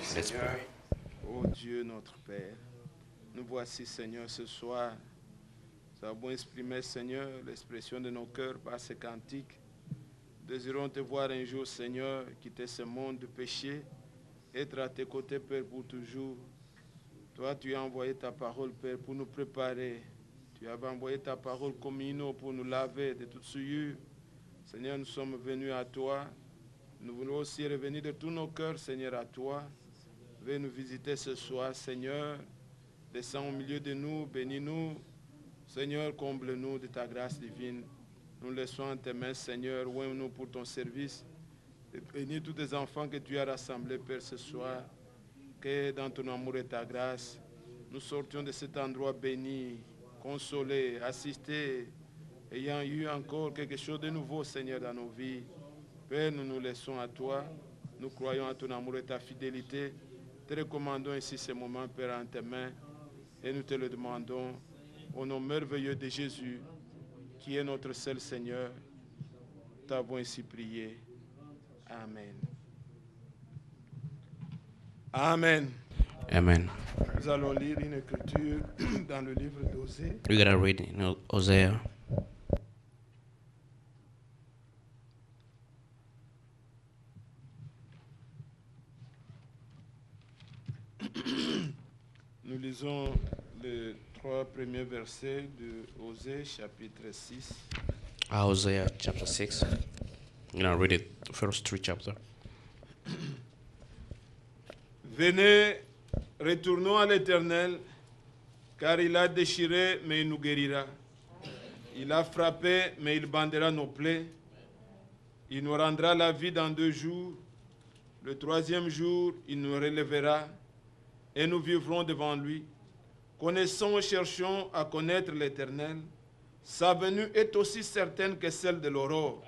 Seigneur, ô Dieu notre Père, nous voici, Seigneur, ce soir. Nous avons exprimé, Seigneur, l'expression de nos cœurs par ces cantiques. Désirons te voir un jour, Seigneur, quitter ce monde de péché, être à tes côtés, Père, pour toujours. Toi, tu as envoyé ta parole, Père, pour nous préparer. Tu as envoyé ta parole comme une pour nous laver de toute souillure. Seigneur, nous sommes venus à toi. Nous voulons aussi revenir de tous nos cœurs, Seigneur, à toi. Veuille nous visiter ce soir, Seigneur. Descends au milieu de nous, bénis-nous. Seigneur, comble-nous de ta grâce divine. Nous laissons en tes mains, Seigneur, ouvre-nous pour ton service. Et bénis tous tes enfants que tu as rassemblés, Père, ce soir. Que dans ton amour et ta grâce, nous sortions de cet endroit béni, consolés, assistés, ayant eu encore quelque chose de nouveau, Seigneur, dans nos vies. Père, nous nous laissons à toi. Nous croyons à ton amour et ta fidélité. Te recommandons ici ces moments, Père, en tes mains, et nous te le demandons au nom merveilleux de Jésus, qui est notre seul Seigneur. T'avons ainsi prié. Amen. Amen. Amen. Nous allons lire une écriture dans le livre d'Osée. We're going to read in Hosea. Nous lisons les 3 premiers versets de Osée, chapitre 6. Hosea chapter 6. I'm going to read it, the first 3 chapters. Venez, retournons à l'Éternel, car il a déchiré, mais il nous guérira. Il a frappé, mais il bandera nos plaies. Il nous rendra la vie dans 2 jours. Le 3e jour, il nous relèvera, et nous vivrons devant lui. Connaissons et cherchons à connaître l'Éternel. Sa venue est aussi certaine que celle de l'aurore.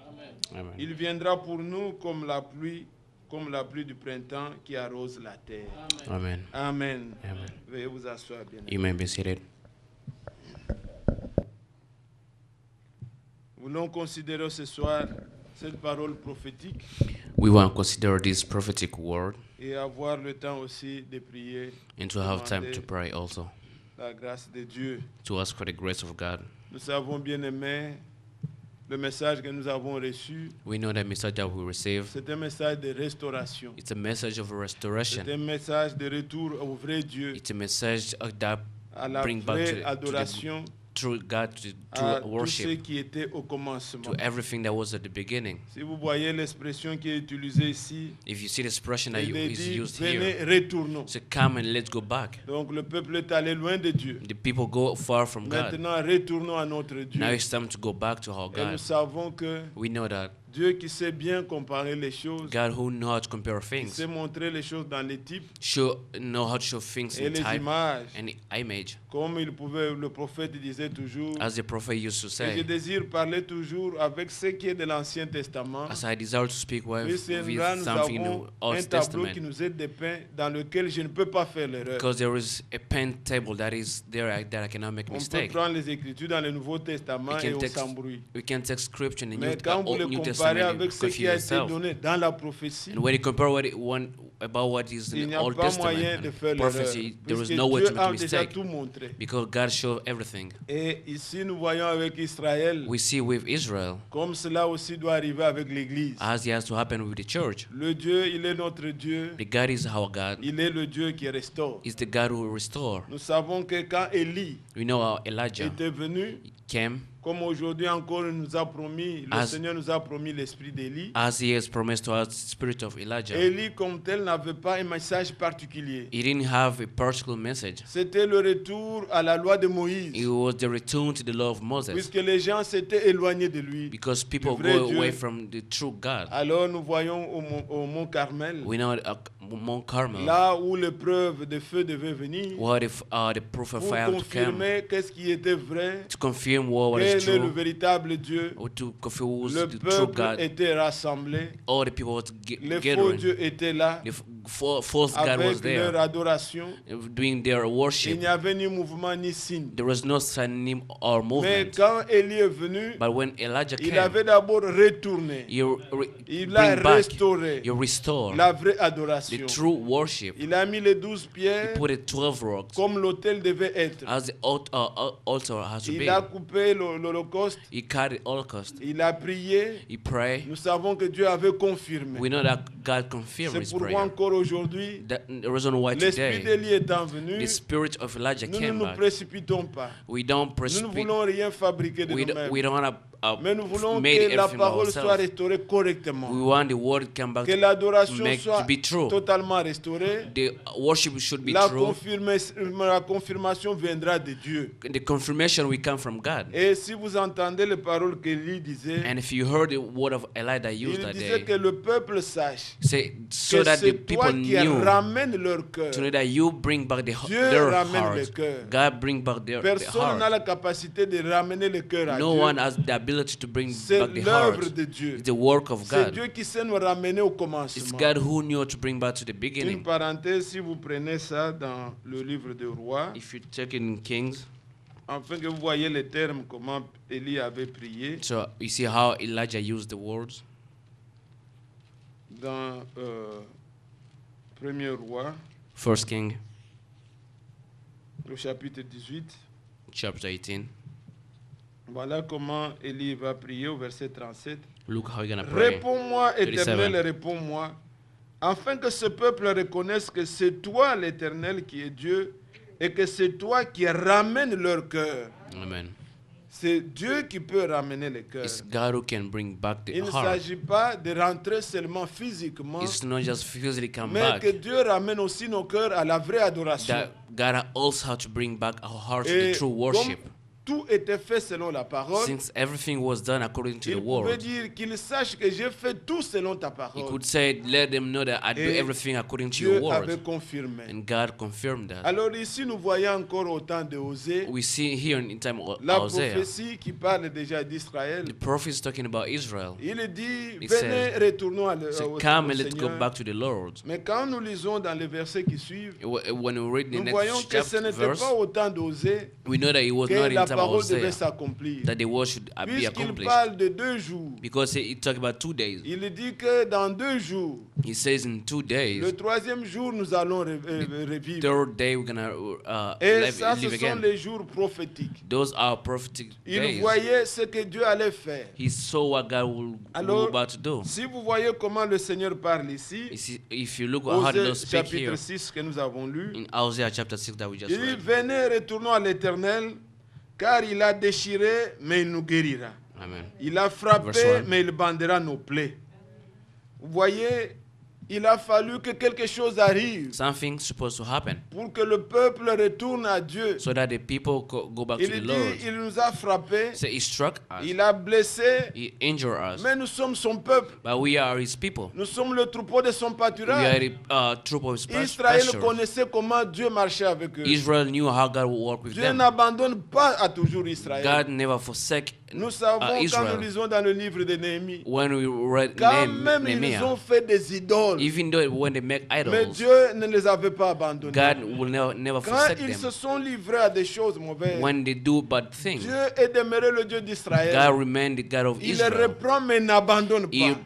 Amen. Il viendra pour nous comme la pluie du printemps qui arrose la terre. Amen. Amen. Amen. Veuillez vous asseoir bien. You may be seated. Voulons considérer ce soir cette parole prophétique We want to consider this prophetic word et avoir le temps aussi de prier, and to have time to demander pray also, la grâce de Dieu. to ask for the grace of God. Nous avons bien aimé le message que nous avons reçu. We know that message that we receive. C'est un message de restauration. It's a message of C'est restoration. un message de retour au vrai Dieu, It's a message that à la bring back vraie to adoration, true God, to à true tout ce worship, qui était au commencement. to everything that was at the beginning. Si vous voyez l'expression qui est utilisée ici, If you see the expression that il est is dit, used venez, here, retournons. so come and let's go back. Donc le peuple est allé loin de Dieu. The people go far from God. Maintenant, retournons à notre Dieu. Now it's time to go back to our Et nous God. savons que We know that Dieu qui sait bien comparer les choses, God who knows how to compare qui things, sait montrer les choses dans les types know how to show things et in les type images, and image, comme le prophète disait toujours. as the prophet used to Et je say. désire parler toujours avec ce qui est de l'Ancien Testament. As I desire to speak with Puisque là, nous something in the avons un Old tableau qui Testament, nous est dépeint dans lequel je ne peux pas faire l'erreur. because there is a pen table that is there that I cannot make a On peut mistake. prendre les Écritures dans le Nouveau Testament We can et on text- s'embrouille. We can take scripture in the Mais quand vous le New comparez Testament avec and ce qui confuse a été yourself. donné dans la prophétie, And when you compare about what is il in n'y the a Old pas moyen Testament de and faire l'erreur. prophecy, there is Puisque no way Dieu to make a a déjà mistake, tout montré. because God showed everything. Et ici, nous voyons avec Israël, We see with Israel, comme cela aussi doit arriver avec l'Église. as it has to happen with the church. Le Dieu, il est notre Dieu. The God is our God. Il est le Dieu qui restaure. Is the God who restore. Nous savons que quand Élie We know how Elijah était venu, came, comme aujourd'hui encore il nous a promis, le As- Seigneur nous a promis l'esprit d'Élie. as he has promised to us, the spirit of Elijah. Élie comme tel n'avait pas un message particulier. He didn't have a particular message. C'était le retour à la loi de Moïse, It was the return to the law of Moses, puisque les gens s'étaient éloignés de lui. because people vrai go Dieu. away from the true God. Alors nous voyons au mont Carmel, We know at Mount Carmel, là où l'épreuve de feu devait venir, what if the prophet pour fire to come confirmer qu'est-ce qui était vrai, to confirm what is quel est le true, véritable Dieu. or to confirm who was Le the true peuple God. était rassemblé, All the people was les faux gathering. dieux étaient là, The false God was avec leur there, adoration. doing their Il worship. n'y avait ni mouvement ni signe. There was no sign or Mais movement. quand Élie est venu, But when Elijah il came, avait d'abord retourné. you Il a bring back, restauré you restore la vraie the adoration. true worship. Il a mis les 12 He pierres put it 12 rocks comme l'autel devait être. as the altar has to Il be. a coupé l'holocauste. He cut the holocaust. Il a prié. He prayed. Nous savons que Dieu avait confirmé. We know that God confirmed C'est his pourquoi prayer. encore aujourd'hui, The reason why l'esprit today d'Élie étant venu, the spirit of Elijah nous ne came nous back. précipitons pas. We don't Nous ne precipitate. voulons rien fabriquer de We nous-mêmes. don't want Mais nous voulons made que la everything parole soit ourselves. restaurée correctement. We want the word to come back, Que l'adoration make soit to be true. totalement restaurée. The worship should be La true. confirmation viendra de Dieu. The confirmation will come from God. Et si vous entendez les paroles qu'Élie disait, And if you heard the word of Elijah used il that disait day, que le peuple sache say, so que that the c'est toi people qui knew ramène leur cœur. to know that you bring back Dieu their ramène hearts. le cœur. God bring back their Personne n'a heart. la capacité de ramener le cœur à No Dieu. one has the ability to bring C'est back the l'œuvre heart. de Dieu. It's the work of C'est God. Dieu qui sait nous ramener au It's commencement. God who knew to bring back to the Une beginning. parenthèse, si vous prenez ça dans le livre des rois, If you check in Kings, afin que vous voyez les termes, comment Élie avait prié, so you see how Elijah used the words. dans Premier Roi, First King, au chapitre 18, chapter 18. voilà comment Élie va prier au verset 37. Look how you're gonna pray. Réponds-moi, Éternel, 37. réponds-moi, afin que ce peuple reconnaisse que c'est toi, l'Éternel, qui est Dieu, et que c'est toi qui ramènes leur cœur. Amen. C'est Dieu qui peut ramener les cœurs. It's God who can bring back Il the ne heart. s'agit pas de rentrer seulement physiquement, It's not just physically come mais back. que Dieu ramène aussi nos cœurs à la vraie adoration. That God also had to bring back our hearts to Et the true comme worship. tout était fait selon la parole, Since everything was done according to il the pouvait word, dire qu'il sache que j'ai fait tout selon ta he parole. could say, let them know that I do Et everything according to your Dieu avait word. confirmé. And God confirmed that. Alors ici, nous voyons encore autant de Osée, We see here in time of la Isaiah, prophétie qui parle déjà d'Israël. the prophet is talking about Israel. Il dit, He venez, says, retournons So au come and let's go Seigneur. back to the Lord. Mais quand nous lisons dans les versets qui suivent, When we read the nous voyons next que ce chapter, n'était verse, pas au temps d'Osée we know that it was que not in la time of parole devait Hosea s'accomplir. that the word should be Puisqu'il accomplished. parle de 2 jours, Because it talks about 2 days. il dit que dans 2 jours, He says in 2 days, le 3e jour, nous allons revivre. third day we're gonna Et ça, ce live sont again. les jours prophétiques. Those are prophetic Il days. voyait ce que Dieu allait faire. He saw what God will Alors, about to do. si vous voyez comment le Seigneur parle You ici, see, if you look at how the Osée Lord speak chapitre here 6 que nous avons lu, in Isaiah chapter 6 that we just il dit, read. venez, retournons à l'Éternel, car il a déchiré, mais il nous guérira. Amen. Il a frappé, Verse 1. mais il bandera nos plaies. Vous voyez, il a fallu que quelque chose arrive Something's supposed to happen pour que le peuple retourne à Dieu. so that the people go back to Il the dit, Lord. il nous a frappés, So he struck us, il a blessé, he injured us, mais nous sommes son peuple. but we are his people. Nous sommes le troupeau de son We are pâturage. the troop of his Israël pasture. connaissait comment Dieu marchait avec eux. Israel knew how God would work with Dieu them. n'abandonne pas à toujours Israël. God never forsake Nous savons quand Israel. nous lisons dans le livre de Néhémie, When we read quand même ils Nehemiah, ont fait des idoles, even though when they make mais idols, Dieu ne les avait pas abandonnés. God will never Quand forsake ils se them. sont livrés à des choses mauvaises, When they do bad things, Dieu est demeuré le Dieu God d'Israël. remained the God of Il les Israel. reprend mais n'abandonne He pas.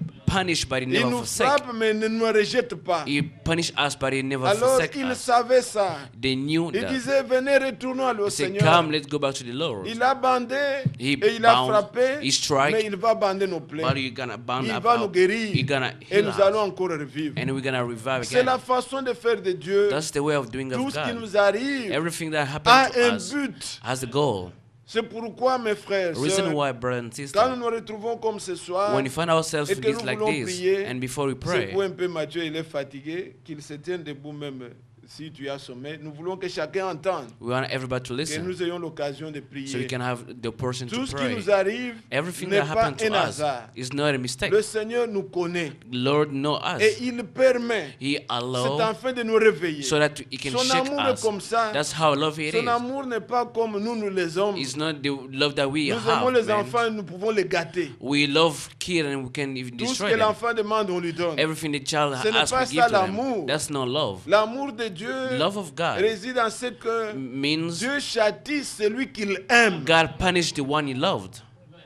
punished, but he Il never nous forsake. frappe mais ne nous rejette pas. He punished us, but he never Alors forsake ils us. savaient ça. They knew Il that. disait, venez, retournons au He said, Seigneur. come, let's go back to the Lord. Il a bandé He et il a bound, frappé, he strike, mais il va bander nos plaies. but you're gonna bound Il up, va nous guérir you're gonna et heal nous allons us, encore revivre. and we're gonna revive C'est la again. façon de faire de Dieu. That's the way of doing Tout of ce qui God. nous arrive Everything that a happens to un us but. has a goal. C'est pourquoi, mes frères, Reason sœurs, why, brothers and quand sisters, nous nous retrouvons comme ce soir, when we find ourselves et in que this nous like voulons this, prier, and before we c'est pray, pour un peu Mathieu, il est fatigué, qu'il se tienne debout même si tu as sommeil. Nous voulons que chacun entende, we want everybody to que listen, nous ayons l'occasion de so we prier. can have the person to Tout ce qui pray. nous arrive Everything n'est that pas happened to un us hasard. is not a mistake. Le Seigneur nous connaît Lord knows et us. il permet. He C'est allows afin de nous réveiller. so that He can Son shake amour est us. comme ça. That's how love it Son is. amour n'est pas comme nous les hommes. It's not the love that we Nous aimons have. les Man. enfants, nous pouvons les gâter. We love kids and we can even Tout ce destroy que them. l'enfant demande, on lui donne. Everything the child Ce n'est asks, pas we give ça to them. l'amour. That's not love. L'amour de Dieu Love of God réside en ce que means Dieu châtie celui qu'il aime. God punished the one He loved.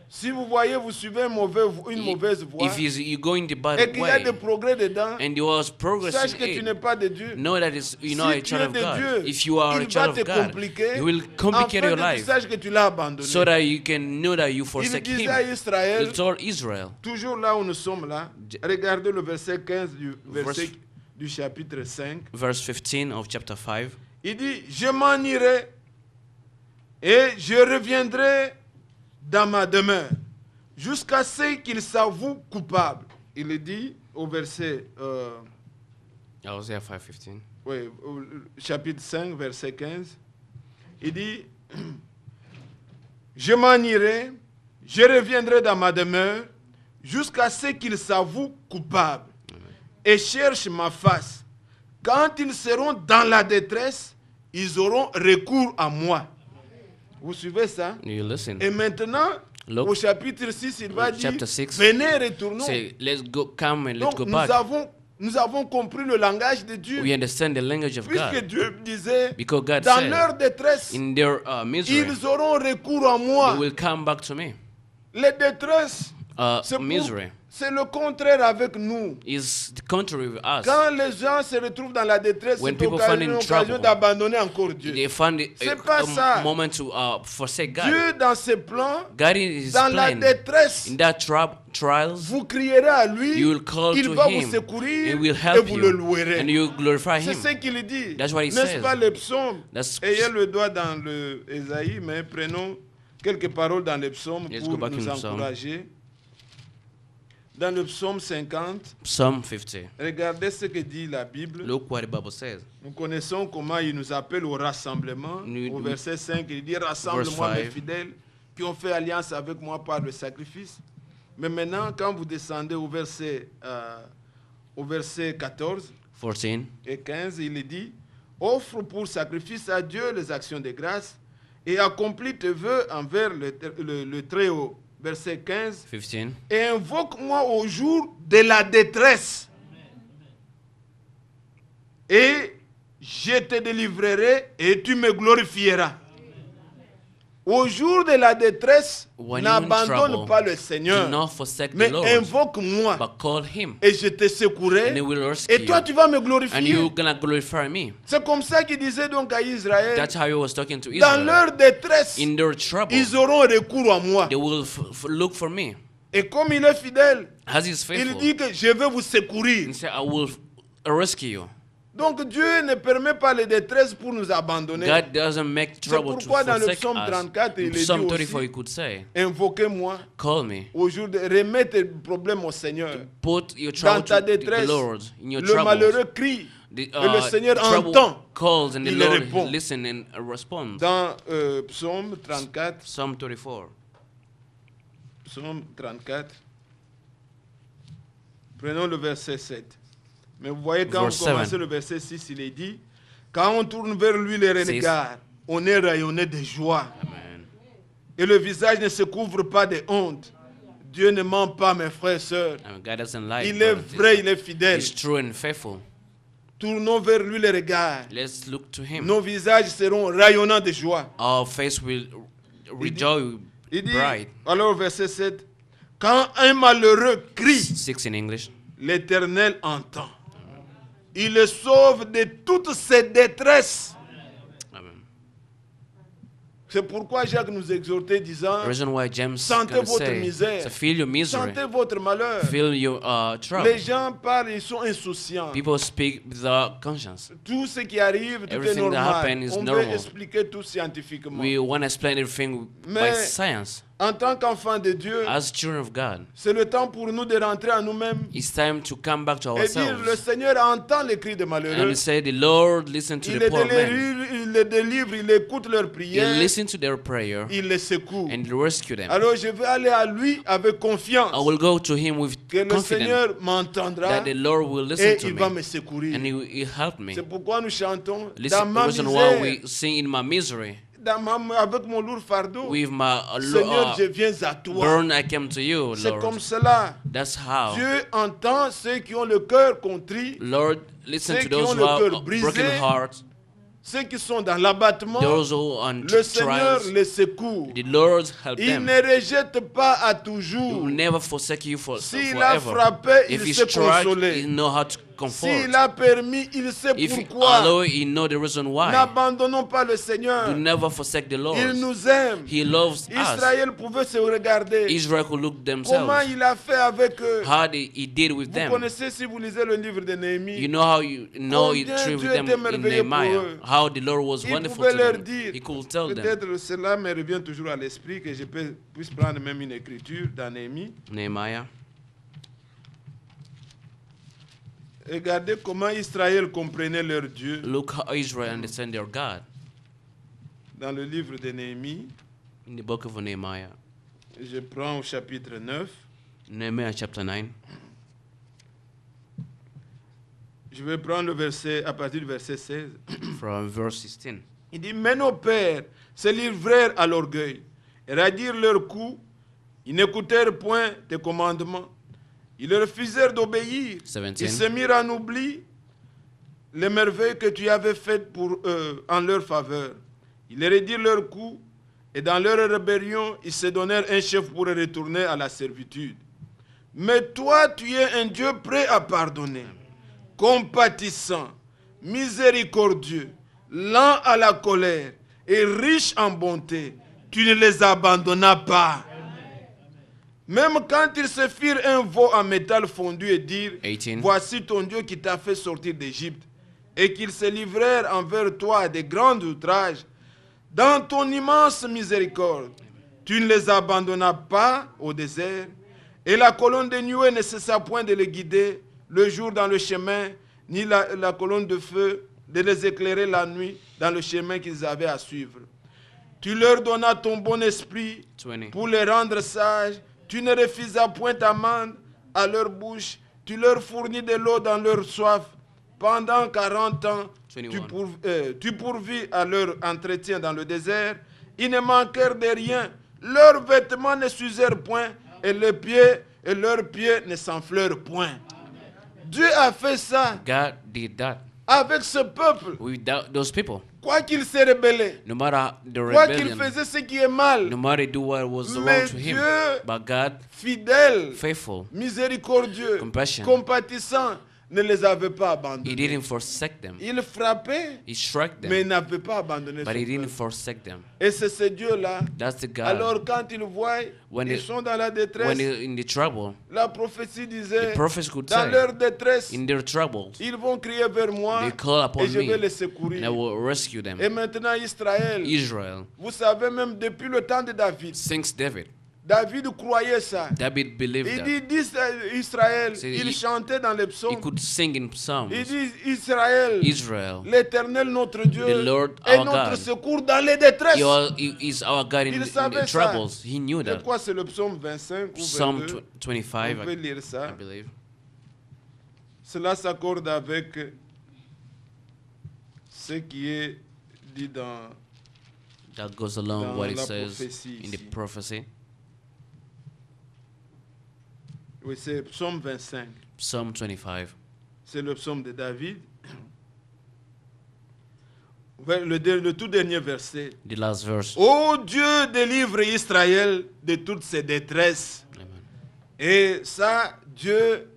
Si vous voyez, vous suivez une mauvaise voie If you go in the bad et qu'il y a way des progrès dedans, and there was progress sache in que tu it, n'es pas de Dieu. know that you're not Si a tu child es of de God. Dieu, If you are a il va child te of God, compliquer He will afin complicate your que tu life saches que tu l'as abandonné. so that you can know that you Il forsake disait Him. à Israël, He told Israel, toujours là où nous sommes là, regardez le verset 15 du chapitre 5. verse 15 of chapter 5, Il dit, je m'en irai et je reviendrai dans ma demeure jusqu'à ce qu'il s'avoue coupable. Il est dit au verset, Isaiah 5:15. oui, au chapitre 5, verset 15. Il dit, je m'en irai, je reviendrai dans ma demeure jusqu'à ce qu'il s'avoue coupable et cherche ma face. Quand ils seront dans la détresse, ils auront recours à moi. Vous suivez ça? You listen. Et maintenant, Look. au chapitre 6, il va dire, Chapter 6. venez, retournons. Say, let's go, come and let's Donc, go nous back. avons compris le langage de Dieu. We understand the language of Puisque God. Dieu disait, Because God dans said, leur détresse, in their misery, ils auront recours à they moi. will come back to me. Les détresses, Misery c'est le contraire avec nous. is the contrary with us. Quand les gens se retrouvent dans la détresse, When c'est people find in l'occasion trouble, d'abandonner encore Dieu. They find it C'est pas ça. a moment to forsake God. Dieu, dans ses plans, God in His dans la plan, détresse, in that trials, vous crierez à lui, you will call il to va Him, vous secourir and will et help vous le you, louerez. and you glorify C'est Him. ce qu'il dit. That's what he N'est-ce says. pas le psaume? That's- Ayez le doigt dans le Ésaïe, mais prenons quelques paroles dans le psaume Let's pour go back nous in Psalm. encourager. Dans le psaume 50, Psalm 50. regardez ce que dit la Bible. Look what the Bible says. Nous connaissons comment il nous appelle au rassemblement. Au verset 5, il dit « Rassemble-moi mes fidèles qui ont fait alliance avec moi par le sacrifice. » Mais maintenant, quand vous descendez au verset 14 et 15, il dit « Offre pour sacrifice à Dieu les actions de grâce et accomplis tes vœux envers le Très-Haut. » Verset 15. 15. Et invoque-moi au jour de la détresse. Et je te délivrerai et tu me glorifieras. Au jour de la détresse, n'abandonne pas le Seigneur, mais invoque-moi et je te secourrai et toi tu vas me glorifier. C'est comme ça qu'il disait donc à Israël, dans leur détresse, ils auront recours à moi. Et comme il est fidèle, il dit que je vais vous secourir. Donc Dieu ne permet pas les détresses pour nous abandonner. C'est pourquoi dans le psaume 34, il dit aussi, invoquez-moi au jour de remettre tes problèmes au Seigneur. Dans ta détresse, le malheureux crie et le Seigneur entend. Il répond. Dans psaume 34, psaume 34, prenons le verset 7. Mais vous voyez, quand on commence le verset 6, il est dit, quand on tourne vers lui les regards, on est rayonné de joie. Amen. Et le visage ne se couvre pas de honte. Dieu ne ment pas, mes frères et sœurs. Il est vrai, il est fidèle. Tournons vers lui les regards. Nos visages seront rayonnants de joie. Our face will rejoice bright. Alors, verset 7, quand un malheureux crie, 6 in English, l'Éternel entend. Il le sauve de toutes ses détresses. Amen. C'est pourquoi Jacques nous exhortait disant, sentez votre misère, sentez votre malheur. Les gens parlent, ils sont insouciants. People speak without conscience. Tout ce qui arrive, tout est normal. On veut expliquer tout scientifiquement. We want to explain everything by science. En tant qu'enfants de Dieu, as children of God, c'est le temps pour nous de rentrer à nous-mêmes. It's time to come back to ourselves. Et dire, le Seigneur entend les cris des malheureux. And say, the Lord listen to the poor men. Il les délivre, il écoute leurs prières. He listen to their prayer. Il les secoue. And rescue them. Alors je vais aller à lui avec confiance. I will go to him with que le Seigneur m'entendra. That the Lord will listen et to il va me secourir. And he will help me. C'est pourquoi nous chantons dans ma misère. Why we sing in my misery. Avec mon lourd fardeau, with my, Seigneur, je viens à toi. Burn, I came to you, c'est comme cela. That's how. Dieu entend ceux qui ont le cœur contrit, Lord, listen to those who have broken hearts. Ceux qui sont dans l'abattement, le Seigneur les secoue. Il ne rejette pas à toujours. S'il a frappé, il sait consoler. S'il a permis, il sait pourquoi. N'abandonnons pas le Seigneur. Il nous aime. Israël pouvait se regarder. Comment il a fait avec eux. Vous connaissez, si vous lisez le livre de Néhémie, combien Dieu était merveilleux pour eux. How the Lord was wonderful to them. He could tell them. Peut-être cela me revient toujours à l'esprit que je puisse prendre même une écriture dans Néhémie. Nehemiah. Regardez comment Israël comprenait leur Dieu. Look how Israel understand their God. Dans le livre de Néhémie. In the book of Nehemiah. Je prends au chapitre 9. Nehemiah chapter 9. Je vais prendre le verset à partir du verset 16. From verse 16. Il dit, mais nos pères se livrèrent à l'orgueil et radirent leur cou. Ils n'écoutèrent point tes commandements. Ils refusèrent d'obéir. 17. Ils se mirent en oubli les merveilles que tu avais faites pour eux en leur faveur. Ils radirent leur cou et dans leur rébellion, ils se donnèrent un chef pour retourner à la servitude. Mais toi, tu es un Dieu prêt à pardonner, compatissant, miséricordieux, lent à la colère et riche en bonté. Tu ne les abandonnas pas. Même quand ils se firent un veau en métal fondu et dirent, 18. Voici ton Dieu qui t'a fait sortir d'Égypte, et qu'ils se livrèrent envers toi à de grands outrages, dans ton immense miséricorde, Tu ne les abandonnas pas au désert, et la colonne de nuée ne cessa point de les guider le jour dans le chemin, ni la colonne de feu de les éclairer la nuit dans le chemin qu'ils avaient à suivre. Tu leur donnas ton bon esprit 20. pour les rendre sages. Tu ne refusas point ta manne à leur bouche. Tu leur fournis de l'eau dans leur soif. Pendant 40 ans, tu pourvis à leur entretien dans le désert. Ils ne manquèrent de rien. Leurs vêtements ne s'usèrent point et leurs pieds ne s'enflèrent point. Dieu a fait ça God did that avec ce peuple. with those people. Quoi qu'il se rebellait, No matter the quoi qu'il rebellion, faisait ce qui est mal, no matter do what was mais wrong to him, Dieu, but God, fidèle, faithful, miséricordieux, compassion, compatissant, ne les avait pas he abandonnés. didn't forsake them. Il frappait, He struck mais them, il n'avait pas abandonné but son he didn't peuple. forsake them. Et c'est ce Dieu-là. That's the God. Alors quand ils voient, When ils they- sont dans la When détresse, they're in the trouble, la prophétie disait, the prophets could dans say, leur détresse, in their troubles, ils vont crier vers moi they call upon et je vais me, les and I secourir. will rescue them. Et maintenant Israël, Israel, vous savez même depuis le temps de David, since David, David croyait ça. David believed Il that. dit Israël, C'est- il chantait dans les He psaumes. could sing in Psalms. Il dit Israël, Israel, l'Éternel notre Dieu The Lord est our notre God. secours dans les détresses. He is our God in Il the savait ça. troubles. He knew Je that. crois que c'est le psaume 25 ou Psalm 22. 25, On peut lire ça. I believe. Cela s'accorde avec ce qui est dit dans... That goes along Dans what it la says prophétie in the ici. prophecy. Oui, c'est psaume 25. Psalm 25. C'est le psaume de David. Le tout dernier verset. The last verse. Ô Dieu, délivre Israël de toutes ses détresses. Amen. Et ça, Dieu,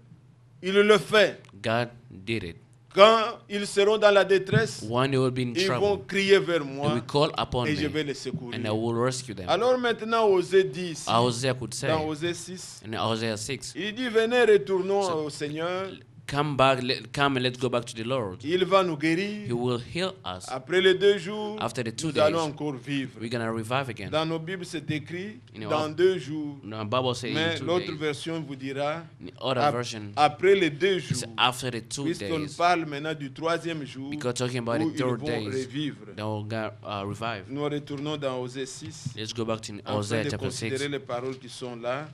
il le fait. God did it. Quand ils seront dans la détresse, When they will be in ils vont trouble, crier vers they moi will call upon et je vais me, les secourir. and I will rescue them. Alors maintenant, Osée dit ici, Hosea could say, dans Osée 6, in Hosea 6, il dit, venez, retournons So- au Seigneur, come back, come and let's go back to the Lord. il va nous He guérir. will heal us. Après les 2 jours, After the 2 nous allons days, encore vivre. we're going to revive again. Dans nos Bibles, c'est écrit You know, dans 2 jours. The Bible says Mais in 2 l'autre days. version vous dira The other ap- version après les 2 jours. is after the 2 Puisqu'on days. parle maintenant du 3e jour Because talking about où the ils third vont days, revivre. they will get revive. Nous retournons dans Osée 6 Let's go back to afin Hosea de chapter 6. considérer les paroles qui sont là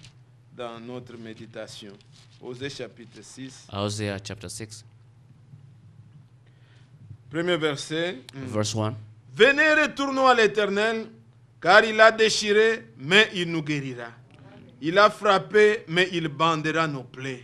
dans notre méditation. Osée chapitre 6, Hosea chapter 6, premier verset. verse 1. Venez, retournons à l'Éternel, car il a déchiré, mais il nous guérira. Il a frappé, mais il bandera nos plaies.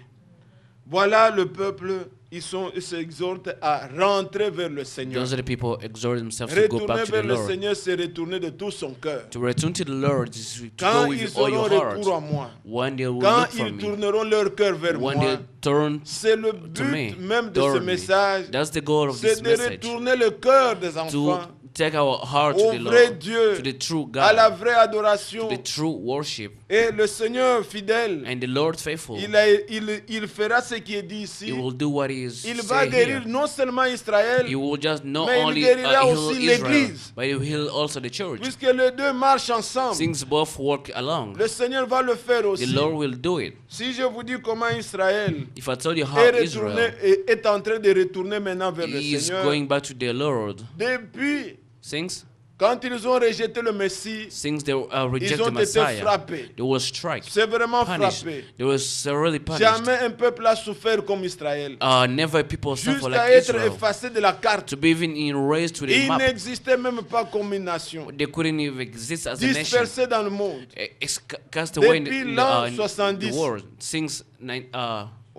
Voilà le peuple, ils s'exhortent à rentrer vers le Seigneur. Those are the people exhort themselves to go Retourner back to the vers le Lord. Seigneur, c'est retourner de tout son cœur. To return to the Lord is to Quand go ils with all auront your heart. recours à moi, When they will quand look for ils me, tourneront leur cœur vers when moi, they turn c'est le to me, but même de ce turn me. message, That's the goal of c'est this de message. retourner le cœur des To enfants take our heart to au the vrai Lord, Dieu, to the true à la God, vraie adoration. to the true worship. Et le Seigneur fidèle, And the Lord faithful, il fera ce qui est dit He ici. will do what He is Il va saying guérir here. non seulement Israël, He will just not mais il only guérira heal aussi Israel, l'Église. but He will heal also the church. puisque les deux marchent ensemble. Things both work along. Le Seigneur va le faire The aussi. Lord will do it. Si je vous dis comment Israël If I told you how est, Israel est en train de retourner maintenant vers le is Seigneur, going back to their Lord, depuis since quand ils ont rejeté le Messie, they ils rejected ont été Messiah, frappés. they were struck, C'est vraiment punished. frappé. They were severely punished. Jamais un peuple a souffert comme Israël. Never people suffer Jusqu'à like être Israel. effacé de la carte. To be even erased to the Il map. n'existait même pas comme une nation. They couldn't even exist as a nation. Dispersé dans le monde. Cast away Depuis in l'an the 70. world. Since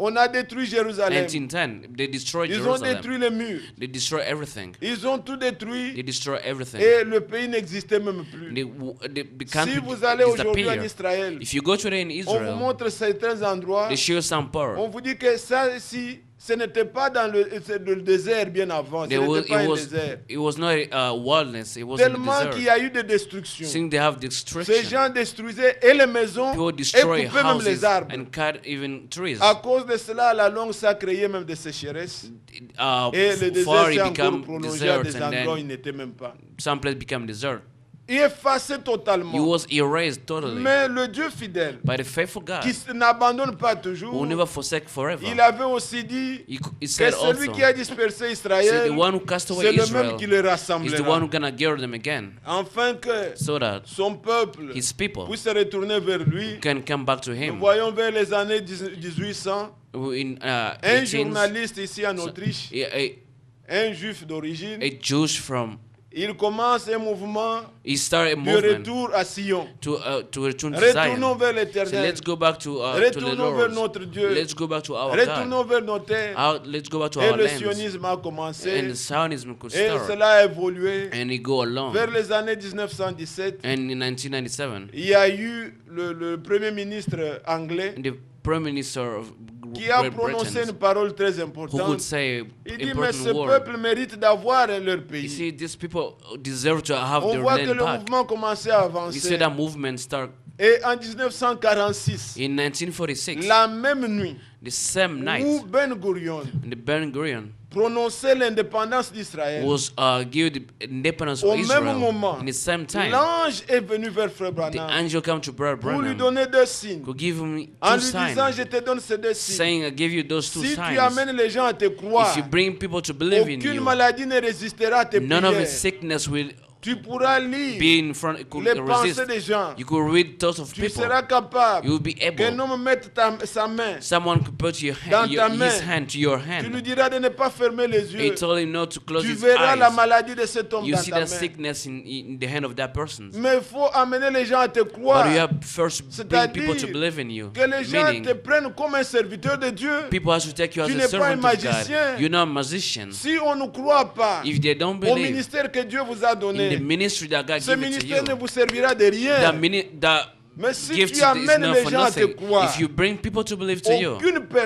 On a détruit Jérusalem. 1910, they destroyed Ils ont Jerusalem. détruit les murs. They destroyed everything. Ils ont tout They détruit destroyed everything. et le pays n'existait même plus. The Si country vous allez aujourd'hui en disappeared. Israël, If you go today in on vous Israel, montre certains endroits, they show some on part. vous dit que ça ici, ce n'était pas dans le désert bien avant, ce n'était pas un désert. It was not wilderness, it wasn't Tellement a qu'il y desert. a eu des destructions. Since they have Ces destruction, gens détruisaient et les maisons people et destroy coupaient même les houses arbres. and cut even trees. À cause de cela, à la longue, ça a créé même des sécheresses. Et le Far désert it s'est encore become prolongé à desert des and endroits où il then n'était même pas. some place become desert. effacé He totalement. was erased totally. Mais le Dieu fidèle, By the faithful God, qui n'abandonne pas who toujours, never forsake forever. il avait aussi dit He que said celui also, qui a dispersé so Israël, the one who cast c'est away le même Israel qui le is the one rassemblera. who gonna gather them again, Afin que so that son peuple his people puisse se retourner vers lui. can come back to Nous him. voyons vers les années 1800, In un 18s, journaliste ici en Autriche, un juif d'origine, a Jews from il commence un mouvement he started a de movement retour à Sion. to return to Retournons Zion. vers So l'Éternel. let's go back to the Retournons vers Lord. notre Dieu. Let's go back to our Retournons God. vers nos terres. Let's go back to Et our le lands. sionisme a commencé. And the Zionism could Et start. cela a évolué. And he go along. Vers les années 1917, And in 1997, il y a eu le premier ministre anglais the Prime Minister of qui a Great prononcé une Britain, parole très who could importante. say Il dit, mais ce important word. peuple mérite d'avoir leur You pays. see, these people deserve to have On their voit que land le back. mouvement commençait à You avancer. see that movement start Et en 1946, in 1946, la même nuit the same night, où Ben Gurion the Ben Gurion prononçait l'indépendance d'Israël, was given the independence au of même Israel. moment, In the same time, l'ange est venu vers Frère the Branham angel came to Brother pour lui Branham donner deux signes. to give him En two lui disant, je signs, te donne ces deux signes. saying, I give you those two Si tu signs. amènes les gens à te croire, If you bring people to believe in aucune you, maladie ne résistera à tes none of the prières. sickness will Tu pourras lire be in front, could les pensées resist. des gens. You could read thoughts of Tu people. seras capable You will be qu'un able. homme mette sa main. Someone could put Dans ta main. his hand to your Tu lui hand. diras de ne pas fermer les He yeux. told him not to close Tu his verras la eyes. maladie de cet homme You dans see ta that main. sickness in the hand of that person. Mais il faut amener les gens à te croire. But you have first bring people to C'est-à-dire believe in you. que les gens te Meaning, prennent comme un serviteur de Dieu. people have to take you as Tu a n'es pas un servant of God. magicien. You're not a magician. Si on ne croit pas If they don't au believe ministère que Dieu vous a in the donné, ministry that God ce gave it to ministère ne you, vous servira de rien. that Mais si gift tu is amènes not les for gens à te nothing. croire, If you bring people to believe to you,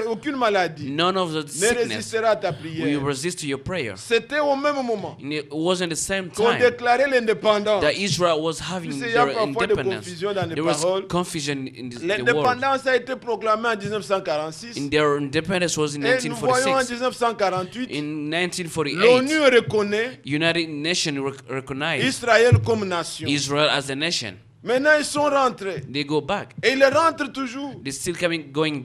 aucune maladie none of the ne sickness résistera à ta will prière. resist to your prayer. C'était au même moment And it wasn't the same qu'on time déclarait l'indépendance. that Israel was having Tu sais, il y a their parfois de independence. confusion dans les There was paroles. confusion in the word. L'indépendance a été proclamée en 1946. In their independence was in Et nous voyons en 1946. 1948, In 1948, l'ONU reconnaît United Nations recognized Israël comme nation. Israel as a nation. Maintenant, ils sont rentrés. They go back. Et ils rentrent toujours. They're still going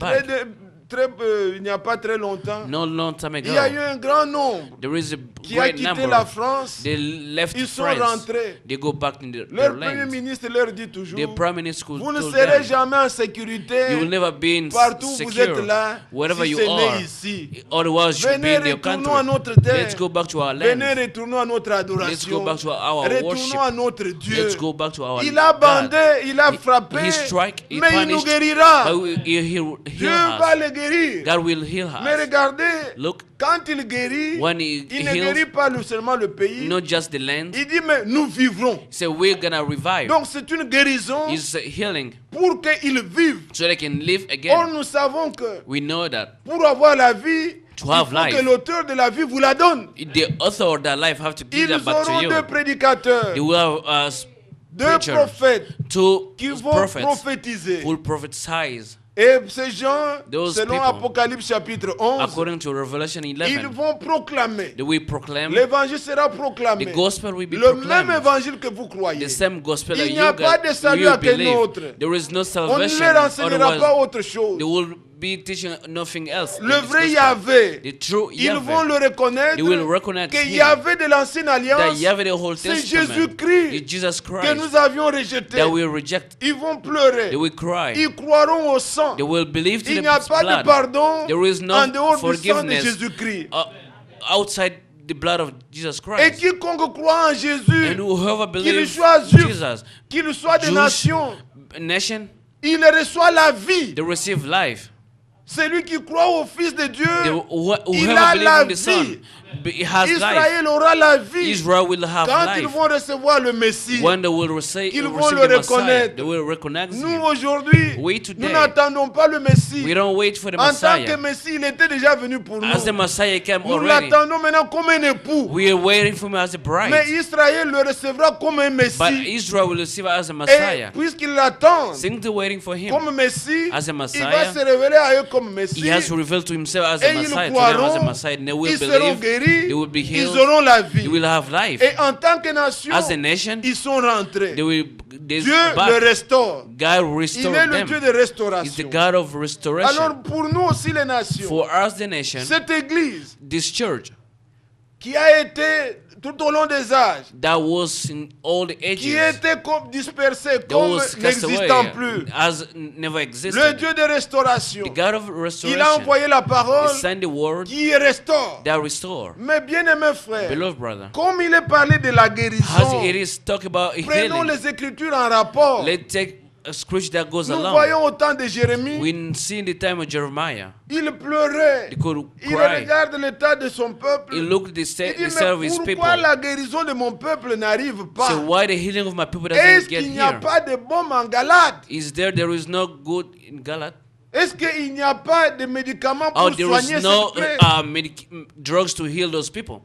Très back. il n'y a pas très longtemps, No long time il y a eu ago, un grand nombre there is a qui a great quitté number. la France. They left Ils sont France. rentrés. They go back in their Leur premier land. ministre leur dit toujours, The prime minister vous ne told serez them, jamais en sécurité you will never be in partout où vous êtes secure là, wherever si you c'est né are. ici. Otherwise, you should be Venez, in your retournons à country. notre terre. Let's go back to our Venez, land. retournons à notre Let's adoration. go back to our Retournons worship. à notre Dieu. Let's go back to our Il a God. bandé, il a frappé, He strike, he mais il nous punished, guérira. but he'll Dieu heal va us. le guérir. God will heal Mais us. regardez, Look, quand il guérit, when he il ne heals, guérit pas seulement le pays. not just the land, Il dit, mais nous vivrons. he said we're gonna revive. Donc c'est une guérison It's a healing pour qu'ils vivent. so they can live Or again. nous savons que We know that pour avoir la vie, To il have faut life. que l'auteur de la vie vous la donne. the author of that life have to give Ils that back to auront you. deux prédicateurs, They will have deux preachers, prophètes two qui vont prophets prophétiser. who will prophesy. Et ces gens, Those selon people, Apocalypse chapitre 11, According to Revelation ils 11, vont proclamer. they will proclaim L'évangile sera the proclamé. gospel will be Le même proclaimed. évangile que vous croyez. The same gospel that Il n'y you a pas de salut you à qu'un believe. autre. There is no On ne salvation. leur enseignera pas Otherwise, autre chose. they will be teaching nothing else. Le in this vrai gospel. Yahvé, The true ils vont Yahweh. le reconnaître They will recognize que him. Yahvé de l'ancienne That alliance, Yahweh, the Old c'est Testament, Jésus-Christ is Jesus que Christ nous avions rejeté. that we reject. Ils vont pleurer. They will cry. Ils croiront au sang. They will believe to Il the n'y a pas de blood. pardon There is no en dehors du sang de forgiveness Jésus-Christ. Outside the blood of Jesus Et Christ. quiconque croit en Jésus, And whoever qu'il believes soit juif, Jesus, qu'il soit des Jews, nations, nation, il reçoit la vie. they receive life. Celui qui croit au Fils de Dieu, il Whoever a la believes in the vie. Son, he has life. Israël aura la vie. Israel will have Quand ils life. vont recevoir le Messie, When they will receive Ils vont the le Messiah, reconnaître. they will recognize nous him. aujourd'hui, We nous today, n'attendons pas le Messie. we don't wait for the En tant que Messiah. Messie, il était déjà venu pour nous. As the Messiah came Nous already, l'attendons maintenant comme un époux. we are waiting for him as a Mais bride. Israël le recevra comme un But Messie. Israel will receive as a Et Messiah. puisqu'il l'attend Since they're waiting for him, comme Messie, as a il va Messiah, se révéler à eux comme Messie. he has to reveal to himself as Et a ils Messiah, to them as croiront, a Messiah, and they will ils seront believe, guéris, they will be ils healed, auront la vie. they will have life. Et en tant que nation, As a nation, ils sont rentrés. they're Dieu le back. restaure. God will Il restore est le them. Dieu de He's the restauration. God of Alors restoration. pour nous aussi les nations, For us, the nation, cette église this church qui a été tout au long des âges, that was in all the qui ages, était comme dispersée, that comme was cast n'existant away, plus, as never le existed. Dieu de restauration, The God of il a restoration, envoyé la parole He sent the word qui restaure. that restore. Mais bien aimé frère, Beloved brother, comme il est parlé de la as guérison, it is talk about prenons healing, les Écritures en rapport. let's take a scripture that goes Nous along. voyons au temps de Jérémie, We see in the time of Jeremiah, il pleurait. they could Il cry. regarde l'état de son peuple. He looked at the Il state dit, of mais his people. pourquoi la guérison de mon peuple n'arrive pas? So why the healing of my people Est-ce doesn't get qu'il n'y a here? pas de bombe en Galate? There is no good in Galat? Est-ce qu'il n'y a pas de médicaments Or pour there soigner is no cette plaie? drugs to heal those people?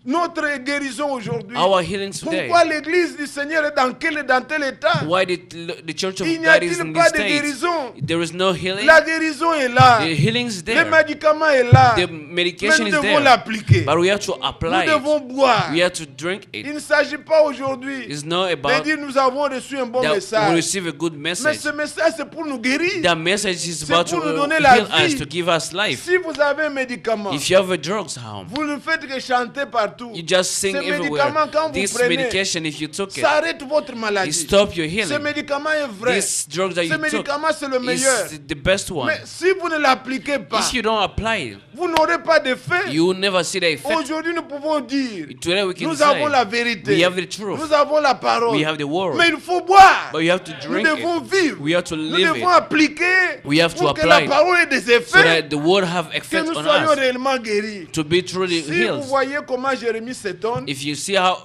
Notre guérison aujourd'hui. Our healing today. Pourquoi l'église du Seigneur est dans tel état? Why the church of Il n'y God is a-t-il in pas this de state? guérison? There is no healing. La guérison est là. The healing is Le there. médicament est là. The Mais medication nous is devons there. l'appliquer. But we have to Nous apply devons it. boire. We have to drink Il it. ne s'agit pas aujourd'hui It's not de about dire nous avons reçu un bon that we message. receive a good Mais message. ce message, c'est pour nous guérir. That message is C'est about to pour nous donner la heal us, vie. to give us life. Si vous avez un médicament, If you have a drugs home, vous ne faites que chanter partout. you just sing Ce everywhere. médicament, quand vous This prenez, medication, if you took it, ça arrête votre it maladie. stop your Ce healing. médicament est vrai. This drug that Ce you took médicament, c'est le meilleur. is the best one. Mais si vous ne l'appliquez pas, If you don't apply it, vous n'aurez pas d'effet. you will never see the effect. Aujourd'hui, nous pouvons dire, Today we can nous say, avons la vérité. we have the truth. Nous avons la parole. We have the word. Mais il faut boire. But you have to Nous drink devons it. vivre. We have to Nous live devons it. appliquer We have to pour que apply la it. parole ait des So effets. that the word have Que effect nous on soyons us. réellement guéris. To be truly Si vous healed. voyez comment Jérémie s'étonne, If you see how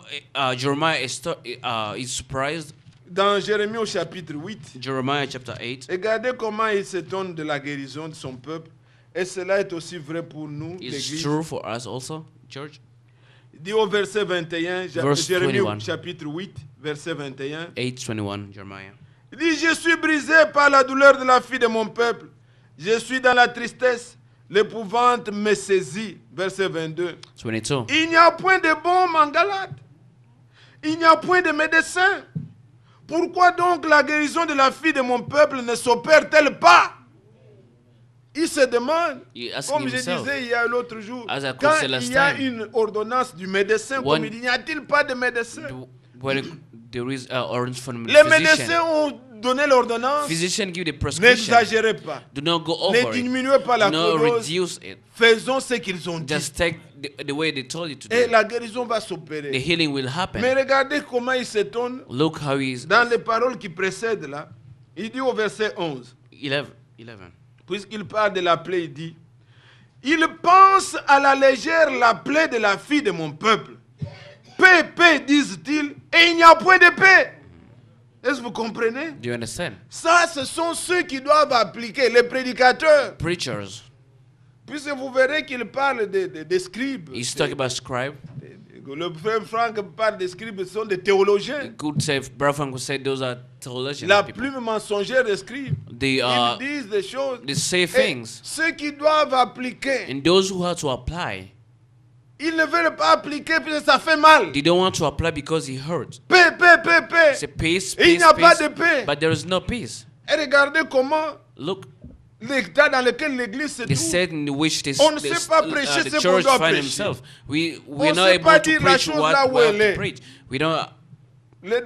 Jeremiah is surprised, dans Jérémie au chapitre 8, Jeremiah chapter 8, regardez comment il s'étonne de la guérison de son peuple. Et cela est aussi vrai pour nous, it's l'Église. true for us also, church. Il dit au verset 21, Verse Jérémie au 21. chapitre 8, verset 21. 8:21, Jeremiah. Il dit, je suis brisé par la douleur de la fille de mon peuple. Je suis dans la tristesse. L'épouvante me saisit. Verset 22. 22. Il n'y a point de bombe en Galate. Il n'y a point de médecin. Pourquoi donc la guérison de la fille de mon peuple ne s'opère-t-elle pas? Il se demande, He asked comme je himself, disais il y a l'autre jour, as I quand said last il y a time, une ordonnance du médecin, when- comme il dit, n'y a-t-il pas de médecin? when there is an ordinance from the Les physician, médecins ont donné l'ordonnance. physician give the prescription. N'exagérez pas. Do not go Ne over it. diminuez pas la Do not dose. reduce it. Faisons ce qu'ils ont dit. Just take the way they told you to Et do. la guérison va The s'opérer. healing will Mais happen. regardez comment il s'étonne Look how he is. dans les paroles qui précèdent là. Il dit au verset 11, 11. puisqu'il parle de la plaie, il dit, il pense à la légère la plaie de la fille de mon peuple. Paix, paix, disent-ils, et il n'y a point de paix. Est-ce que vous comprenez? Do you understand? Ça, ce sont ceux qui doivent appliquer, les prédicateurs. Preachers. Puisque vous verrez qu'il parle des scribes. He's talking about scribe. Le frère Franck parle des scribes, ce sont des théologiens. Could say, Brother Frank would say those are theologians. La people. plume mensongère des scribes. They Ils disent des choses. they say Et things, ceux qui doivent appliquer, and those who have to apply, ils ne veulent pas appliquer puisque ça fait mal. they don't want to apply because it hurts. Paix, paix, paix, paix. Say peace, Et il peace, n'y a pas peace, de paix. but there is no peace. Et regardez comment Look, l'état dans lequel l'église se the trouve. state in which On ne sait pas prêcher ce the qu'on church doit find prêcher. himself. We're On not sait able pas to dire la preach chose what là où we have elle est. to preach. We don't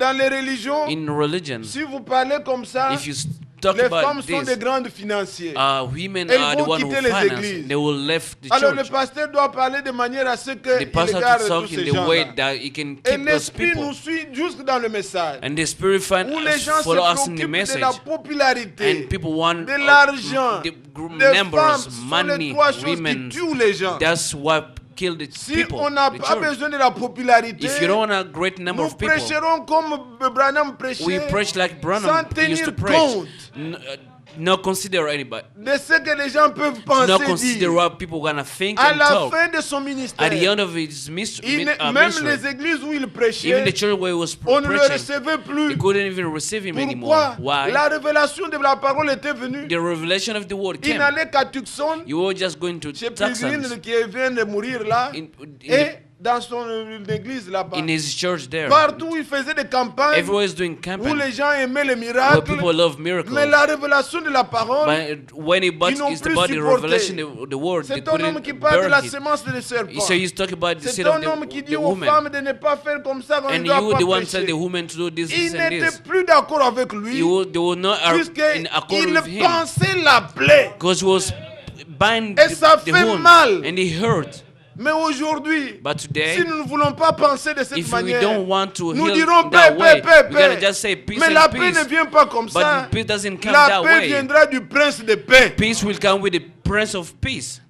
Dans les religions, in religion. si vous parlez comme ça, If you talk les about femmes sont des this, grandes financières. women Elles are the vont one who quitter les finance. églises. They will left the Alors le church. pasteur doit parler de manière à ce The qu'il pastor garde to tous talk ces in the way gens-là. that he can Et keep those l'esprit people. nous suit jusque dans le message. And the spirit find Où les gens se follow us in the préoccupent de message. la popularité, And people want de l'argent, the des numbers, femmes. Ce sont les money, trois choses women. qui tuent les gens. That's what killed the Si people. on n'a the pas church. besoin de la popularité, If you don't want a great number nous of people, prêcherons comme Branham prêchait, we preach like sans Branham used to tenir preach. compte Not consider anybody. de ce que les gens peuvent penser Not consider dire. what people gonna think À and la talk. fin de son At the ministère, end of his même ministry, les églises où il even prêchait, the church where he was on ne le preaching, recevait they plus. couldn't even receive him anymore. Pourquoi? Why? La révélation de la parole était venue. The revelation of the word Il came. n'allait qu'à Tucson, You were just going to chez Texans Pilgrim qui vient de mourir là, et dans son église là-bas. in his church there. Partout, il faisait des campagnes Everywhere is doing où campaign les gens aimaient les where miracles. people love miracles. Mais la révélation de la parole, But when he but ils n'ont it's plus about the supporté. revelation of the word, they c'est un homme couldn't qui parle de la bear it. sémence de serpent. So he's talking about the C'est seed of un homme qui the dit aux woman. femmes de ne pas faire comme ça quand And ils ne doivent you, pas the one tell prêcher. the woman to do this, Ils this and n'étaient this. plus d'accord avec lui They were not in accord puisqu'il with him. pensait l'appeler. Because he was bind Et ça the fait wound mal. and he hurt. Mais aujourd'hui, But today, si nous ne voulons pas penser de cette if we manière, don't want to nous heal dirons that paix, way, paix, we're gonna paix. just say peace Mais and la paix peace. ne vient pas comme ça. But peace doesn't come La that paix way. viendra du prince de paix. Peace will come with the Prince of Peace.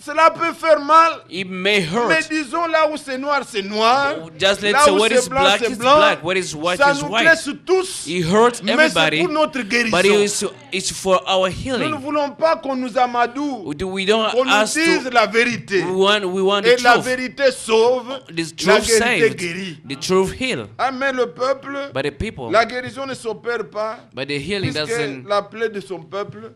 Cela peut faire mal, It may mais hurt. disons là où c'est noir, c'est noir. Just let's Là say où what c'est is blanc, black c'est is blanc. black, what is white Ça is nous white. blesse tous, It hurts mais c'est everybody, pour notre but guérison. it's for our Nous ne healing. voulons pas qu'on nous amadoue, We don't qu'on nous ask dise to. la vérité. We want Et the la truth. vérité sauve, The la truth vérité saves. guérit. The truth heal. Amen, le peuple, But the people, la guérison ne s'opère pas, but the healing puisque doesn't. la plaie de son peuple,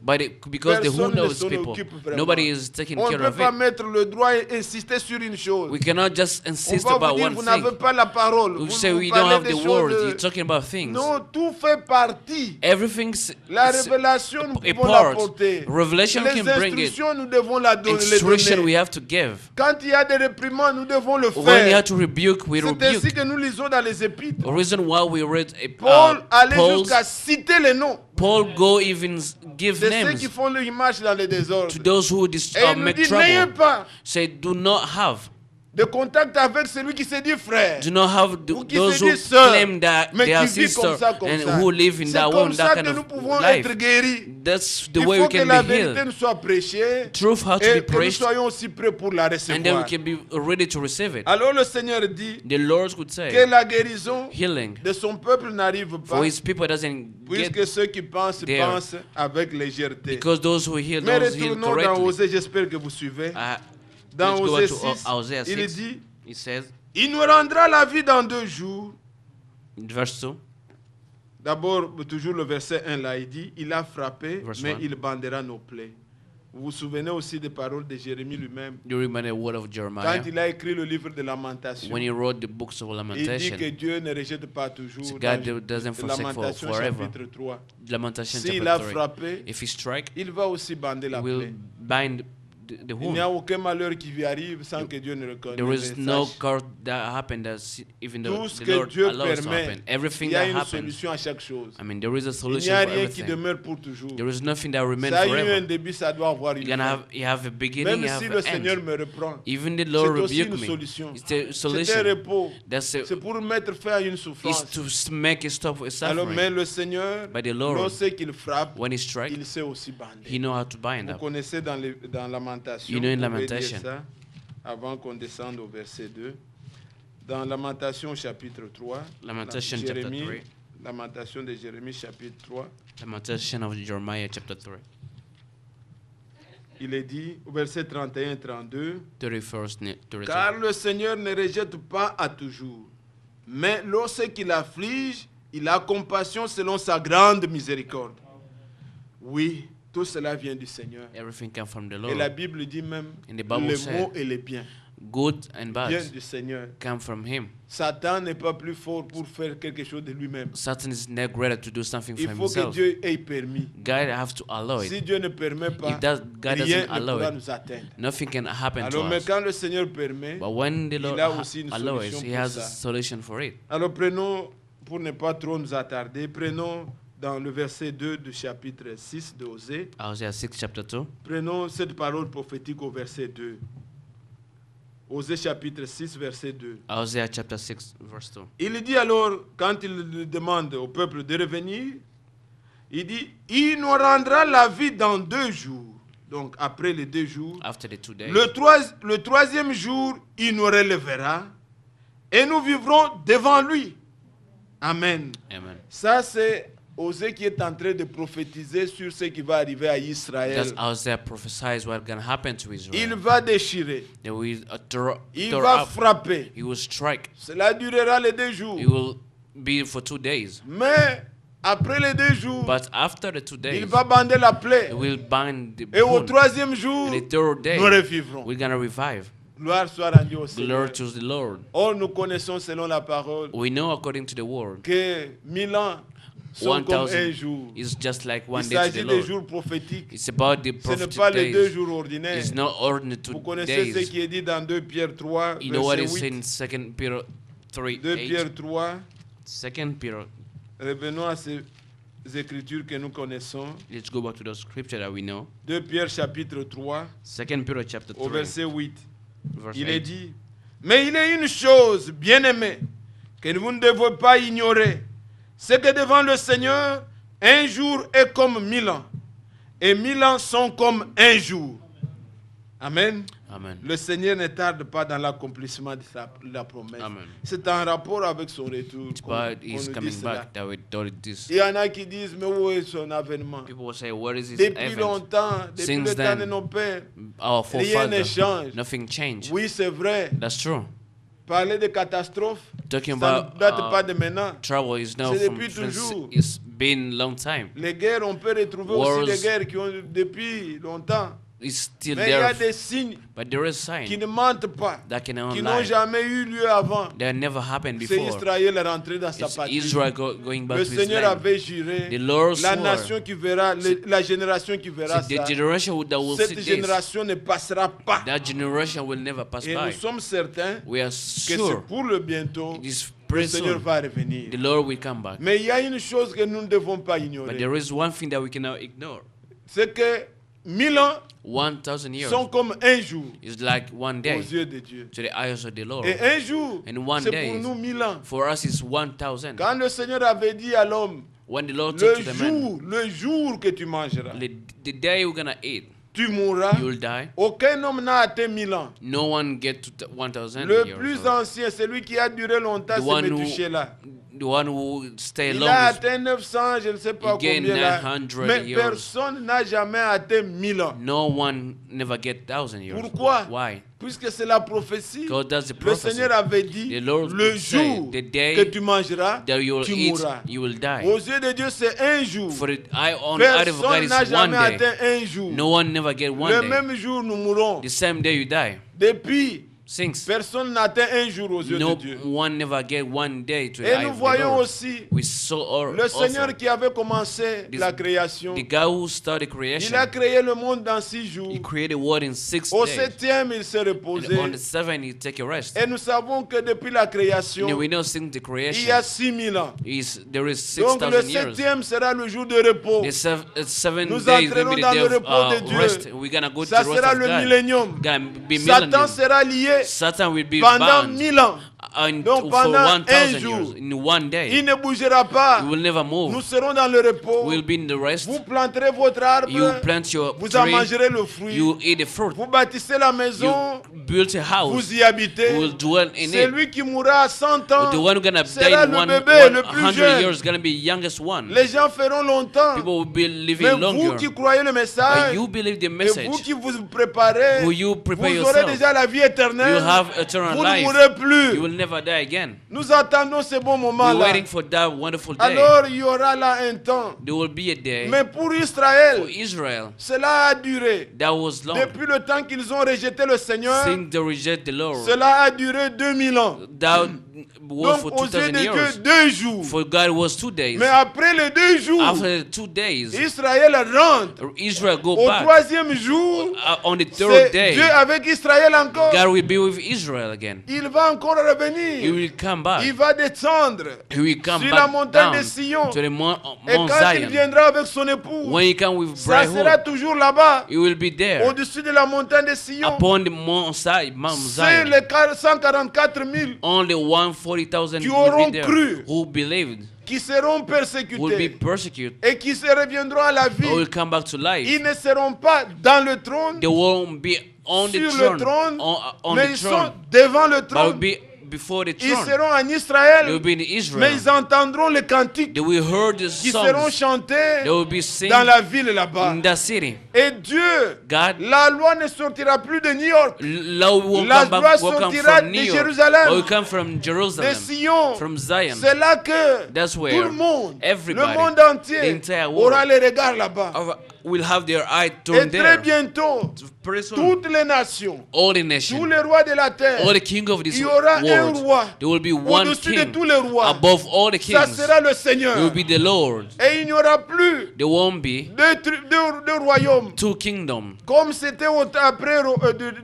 Because the personne wound ne of his s'en people, occupe vraiment. nobody is taking On ne care peut of pas it. mettre le droit et insister sur une chose. We cannot just On insist va vous about dire, one vous thing. n'avez pas la parole. We Vous say vous we don't parlez have des the word. choses. You're talking about things. Non, tout fait partie. Everything's La révélation, nous a pouvons part. l'apporter. Revelation Les can bring it. instructions, nous devons les Instruction we donner. have to give. Quand il y a des réprimandes, nous devons le When you faire. have to rebuke, we C'est rebuke. ainsi que nous lisons dans les épîtres. The reason why we read Paul allait Paul's, jusqu'à citer les noms Paul go even give de ceux qui names font l'image dans les désordres. to those who Et il nous make dit, n'ayez trouble. pas Say, do not have. de contact avec celui qui se dit frère. Do not have Ou qui those se who dit sœur, claim that mais they are qui vit sister comme ça, comme and ça. who live in C'est that way, comme in ça that que kind nous of pouvons life. être guéris. That's the Il way faut we que can la be vérité healed. nous soit prêchée Truth has to et be que nous preached, soyons aussi prêts pour la and then we recevoir. can be ready to receive it. Alors le Seigneur dit The Lord could que say, la guérison healing de son peuple n'arrive pas for his people doesn't get, puisque ceux qui pensent there. pensent avec légèreté. because those who heal, Mais those heal retournons dans correctly. Osée, j'espère que vous suivez. Dans Let's go Osée to 6, Isaiah il 6. dit, It says, il nous rendra la vie dans 2 jours. verse 2, D'abord, toujours le verset 1 là, il dit, il a frappé, Verse mais 1. il bandera nos plaies. Vous vous souvenez aussi des paroles de Jérémie lui-même, you remember the word of quand Jeremiah il a écrit le livre de Lamentation. when he wrote the books of Il dit Lamentation. que Dieu ne rejette pas toujours. So Dans God doesn't forsake Lamentation forever. chapitre 3. Lamentation S'il a chapter 3. frappé, If he strike, il va aussi bander la he will plaie. bind the Il n'y a wound. aucun malheur qui lui arrive sans que Dieu ne le connaisse. There is no cause that happened that even though Tout ce the que Lord Dieu allows to permet, happen. il Everything y a that une happens, solution à chaque chose. I mean, there is a Il n'y solution a for rien qui everything. demeure pour toujours. There is nothing that remains Ça a eu un forever. début, ça doit avoir une You fin. have a beginning, Même you have si le an Seigneur end. me reprend, Even the Lord c'est aussi rebuke une me. solution. It's a C'est un solution. repos. That's a, C'est pour mettre fin à une is souffrance. to make it stop with Alors, mais suffering. le Seigneur, By the Lord, lorsqu'il frappe, when he strikes, il sait aussi bander. he knows how to bind Vous up. connaissez dans Lamentation, You know in vous pouvez dire Lamentation. ça, avant qu'on descende au verset 2. Dans Lamentation chapitre 3, Lamentation Jérémie, chapter 3. Lamentation de Jérémie chapitre 3, Lamentation of Jeremiah chapter 3. il est dit au verset 31-32, 31st, 32. car le Seigneur ne rejette pas à toujours, mais lorsqu'il afflige, il a compassion selon sa grande miséricorde. Oui, tout cela vient du Seigneur. Everything comes from the Et la Lord. Bible dit même, And the Bible les said, maux et les biens Good and bad viennent du Seigneur. come from him. Satan n'est pas plus fort pour faire quelque chose de lui-même. Satan is not greater to do something Il for faut que himself. Dieu ait permis. God has to allow Si it. Dieu ne permet pas, If that God rien doesn't ne allow pourra it, nous atteindre. nothing can happen to Alors, mais us. quand le Seigneur permet, But when the Lord a aussi une allows, solution he pour has ça. a solution for it. alors prenons, pour ne pas trop nous attarder, prenons dans le verset 2 du chapitre 6 de Osée, Isaiah 6 chapter 2. prenons cette parole prophétique au verset 2. Osée chapitre 6, verset 2. Isaiah chapter 6 verse 2. Il dit alors, quand il demande au peuple de revenir, il dit, il nous rendra la vie dans 2 jours. Donc après les 2 jours, After the 2 days, le troisième jour, il nous relèvera et nous vivrons devant lui. Amen. amen. Ça, c'est Osée qui est en train de prophétiser sur ce qui va arriver à Israël. That's Isaiah prophesies what's going to happen to Israel. Il va déchirer. They will Il tear va up. frapper. He will strike. Cela durera les 2 jours. It will be for 2 days. Mais après les 2 jours, But after the 2 days, il va bander la plaie. he will bind the Et au wound. 3e jour, And the 3rd day, nous revivrons. we're going to revive. Gloire soit rendue au Seigneur. Glory to the Lord. Or, nous connaissons selon la parole We know according to the word, que 1000 ans sont comme 1 1,000 jour. is just like one Il day to s'agit the des Lord. jours prophétiques. It's about the Ce n'est prophetic pas les 2 days. jours ordinaires. It's not ordinary Vous 2 connaissez ce days. qui est dit dans 2 Pierre 3, You know what verset is 8. in 2 Peter 3, 2 8. Pierre 3, 2 Peter. revenons à ces écritures que nous connaissons. Let's go back to the scripture that we know. 2 Pierre chapitre 3, 2 Peter chapter au 3, verset 8. verse Il est 8. dit, mais il est une chose, bien-aimée, que vous ne devez pas ignorer. C'est que devant le Seigneur, un jour est comme 1000 ans, et 1000 ans sont comme un jour. Amen. Amen. Le Seigneur ne tarde pas dans l'accomplissement de la promesse. Amen. C'est en rapport avec son retour It's qu'on about qu'on his nous dit coming cela. back that we told this. Il y en a qui disent, mais où est son avènement? People will say, what is his Depuis event? longtemps, depuis Since le temps de then, nos pères, Our rien ne forefathers, change. nothing changed. Oui, c'est vrai. That's true. Parler de catastrophe, Talking ça about ne date pas de maintenant. trouble is now C'est from depuis toujours. it's been long time. Les guerres, on peut retrouver Wars. aussi des guerres qui ont depuis longtemps. It's still Mais il y a there, des signes but there is qui sign ne mentent pas, that cannot qui n'ont lie. jamais eu lieu avant. That never happened C'est before. Israël rentré dans sa It's patrie. Israel going back Le to his Seigneur land. avait juré, The Lord la swore. nation qui verra, la génération qui verra So the ça, generation that will see cette this, génération ne passera pas. that generation will never pass Et nous by. sommes certains We are que c'est sure pour le bientôt, it is le pretty Seigneur soon va revenir. the Lord will come back. Mais il y a une chose que nous ne devons pas But ignorer. there is one thing that we cannot ignore. C'est que 1000 ans 1,000 years sont comme un jour is like one aux day yeux de Dieu. to the eyes of the Lord. Et un jour, And one c'est day pour nous 1000 ans. For us, it's 1,000. Quand le Seigneur avait dit à l'homme, When the Lord said to the man, le jour que tu mangeras, the day you're gonna eat, tu mourras. you'll die. Aucun homme n'a atteint 1000 ans. No one get to 1,000 Le years plus old. ancien, celui qui a duré longtemps, The c'est one who- Métuchéla. The one who stay Il a longest, atteint 900, je ne sais pas He gained combien là. 900 Mais years. personne n'a jamais atteint 1000 ans. no one never get 1,000 years. Pourquoi? Why? Puisque c'est la prophétie. Because that's the Le prophecy. Seigneur avait dit, The Lord le said, jour the day que tu mangeras, That you will tu eat, mourras. you will die. Aux yeux de Dieu, c'est un jour. For the eye on the eye of God Personne is n'a one jamais day. atteint un jour. No one never get one Le day. même jour, nous mourrons. The same day you die. Depuis, Since personne n'atteint un jour aux yeux no de Dieu. one never get one day to the Et eye nous of the voyons Lord. aussi We saw le also Seigneur qui avait commencé This- la création. the guy who started Il creation. a créé le monde dans 6 jours. He created the world in 6 Au days. 7e, il s'est And reposé. on the 7th, he take a rest. Et nous savons que depuis la création, And we know since the il creation, y a 6000 ans. there is Donc le 6,000 years. 7e sera le jour de repos. The 7 Nous days will entrerons be the dans day le of repos de Dieu. rest. We're gonna go to Ça the rest sera of le God. millénium. Gonna be Satan millennium. sera lié Satan will be pendant bound 1000 ans. Donc for pendant 1,000 un jour, years. In one day, il ne bougera pas. he will never Nous move. serons dans le repos. We'll be in the rest. Vous planterez votre arbre. You plant your Vous en tree. mangerez le fruit. You eat the fruit. Vous bâtissez la maison. You build a house. Vous y habitez. You will dwell in it. Celui qui mourra à 100 ans The one who's gonna die sera in le bébé le plus 100 jeune. years is gonna be youngest one. Les gens feront longtemps. People will be living Mais vous longer. qui croyez le But message, you believe the et message. vous qui vous préparez, Will you prepare vous aurez yourself? déjà la vie éternelle. You have eternal Vous ne life. mourrez You plus. will never die again. Nous attendons ce bon We're moment-là. waiting for that wonderful day. Alors il y aura là un temps. There will be a day Mais pour for Israël, Israel cela a duré. that was long. Depuis le temps qu'ils ont rejeté le Seigneur, Since they reject the Lord, cela a duré 2000 ans. that was for Donc aux yeux 2,000 de Dieu, years. 2 jours. For God was 2 days. Mais après les 2 jours, After the 2 days, Israël rentre. Israel go Au back. 3e jour, On the c'est 3rd day, Dieu avec Israël encore. God will be with Israel again. Il va encore He revenir. will come back. Il va descendre He will come sur la back montagne down de Sion. to the Mount Et Mount quand il Zion. viendra avec son épouse, When he come with ça sera bridehood, toujours là-bas, he will be there au-dessus de la montagne de Sion. upon the Mount Mount C'est Zion. les 144 000 Only 140,000 qui will auront be there cru. who believed qui seront will be persécutés persecuted et qui se reviendront à la or will vie. come back to life. Ils ne seront pas dans le trône, They won't be on the sur le throne, trône, on mais the ils sont throne, devant le but will trône. be before the Ils throne. seront en They Israël, will be in mais Israel. ils entendront les cantiques They will hear the qui seront songs. chantés They will be sing dans la ville là-bas. in the city. Et Dieu, God, la loi ne sortira plus de New York, law will la come loi back, will come sortira from de New York, Jérusalem, will come from de Jerusalem, Sion. from Zion. C'est là que That's tout where le monde, le everybody, monde the entier, entire world, aura les regards là-bas. will have their eye Et turned très there. bientôt, Pretty soon, toutes les nations, all the tous nations, les rois de la terre, all the king of this il y aura un world, roi there will be one au-dessus de king tous les rois. above all the Ça kings. sera le It Seigneur. will be the Lord. Et il n'y aura plus There won't be deux royaumes. two kingdoms. Comme c'était après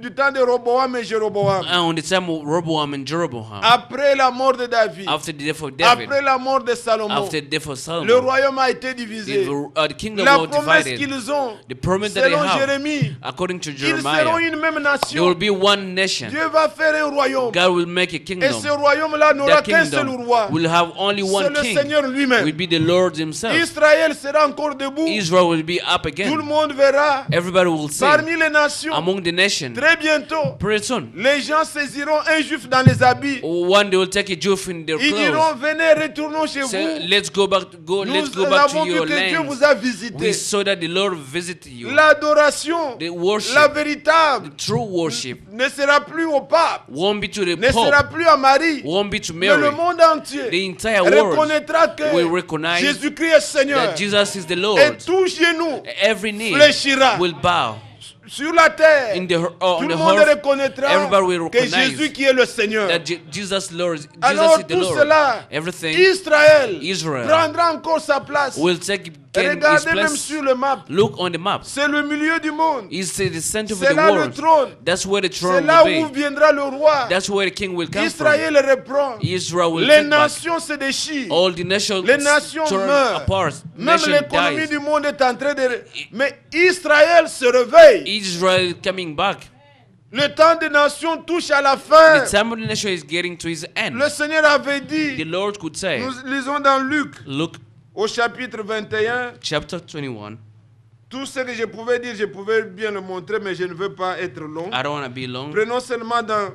du temps de Roboam et Jéroboam. And on the time of Rehoboam and Jeroboam, Après la mort de David. after the death of David, Après la mort de Salomon. after the death of Le Solomon, royaume a été divisé. the kingdom La was promesse divided. qu'ils ont, The promise that they selon have, Jérémie, according to ils seront Jeremiah, une même there will nation. be one nation. Dieu va faire un royaume. God will make a Et kingdom. ce royaume-là n'aura That qu'un seul kingdom roi. will have only C'est one le king. Seigneur Will lui-même. be the Lord himself. Israël sera encore debout. Israel will be up Tout le again. monde verra. Everybody will see Parmi les nations, among the nations. très bientôt, Pretty soon, les gens saisiront un juif dans les habits. one they will take a Jew in their Ils diront, clothes. venez, retournons chez Say, vous. let's go back. Let's Nous go back to avons vu your que Dieu land. vous a We visité. saw that the Lord visited you. L'adoration, The worship, la véritable, true worship, ne sera plus au pape, won't be to the ne sera Pope, plus à Marie, won't be to mais le Mary. monde entier The entire world reconnaîtra que will recognize Jésus-Christ est Seigneur. that Jesus is the Et Lord. tout genou Every knee fléchira will bow. sur la terre. In the, Tout on le the monde earth, reconnaîtra everybody will que recognize Jésus qui est le Seigneur. that Jesus Lord, Jesus Alors is the tout Lord. cela, Everything Israël prendra encore sa place. will take his Regardez même place. sur le map. Look on the map. C'est le milieu du monde. It's the center of C'est the là le world. trône. That's where the C'est throne là will où be. viendra le roi. That's where the king will come Israël from. reprend. Israel will Les take back. nations se déchirent. All the nations Les nations turn meurent. apart. Même Nation l'économie dies. du monde est en train de... Mais Israël se réveille. Israel coming back. Le temps des nations touche à la fin. The time of the nation is getting to its end. Le Seigneur avait The dit, Lord could say, nous lisons dans Luc, look, au chapitre 21, chapter 21. tout ce que je pouvais dire, je pouvais bien le montrer, mais je ne veux pas être long. I don't want to be long. Prenons seulement dans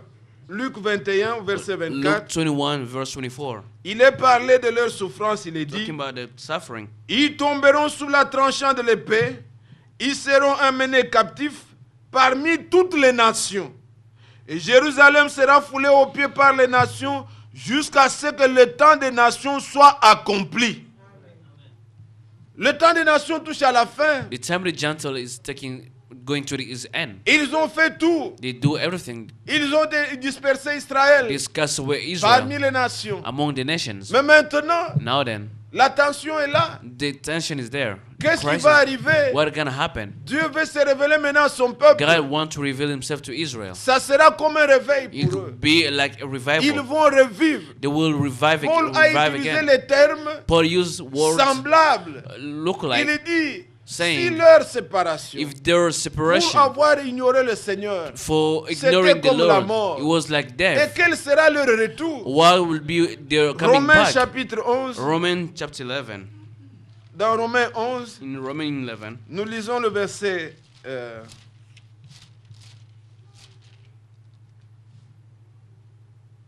Luc 21, verset Luke 24. 21, verse 24. Il est parlé de leur souffrance, il est dit, Talking about the suffering. ils tomberont sous la tranchant de l'épée, ils seront emmenés captifs parmi toutes les nations. Et Jérusalem sera foulée aux pieds par les nations jusqu'à ce que le temps des nations soit accompli. Le temps des nations touche à la fin. The time of the gentle is going to its end. Ils ont fait tout. They do everything. Ils ont dispersé Israël Discuss away parmi Israel les nations. among the nations. Mais maintenant, Now then, la tension est là. the tension is there. Qu'est-ce qui Crisis. va arriver? What gonna happen? Dieu veut se révéler maintenant à son peuple. God wants to reveal himself to Israel. Ça sera comme un réveil It pour eux. could be like a Ils revival. vont revivre. They will revive Paul a utilisé again. les termes Paul used words semblables. look Il like dit, saying, si leur séparation, if there is pour separation avoir ignoré le Seigneur, for c'était ignoring the comme la Lord, mort. it was like Et death. quel sera leur retour? What will be their coming Romains back? chapitre 11. Romans chapter 11. Dans Romains 11, In Romans 11, nous lisons le verset...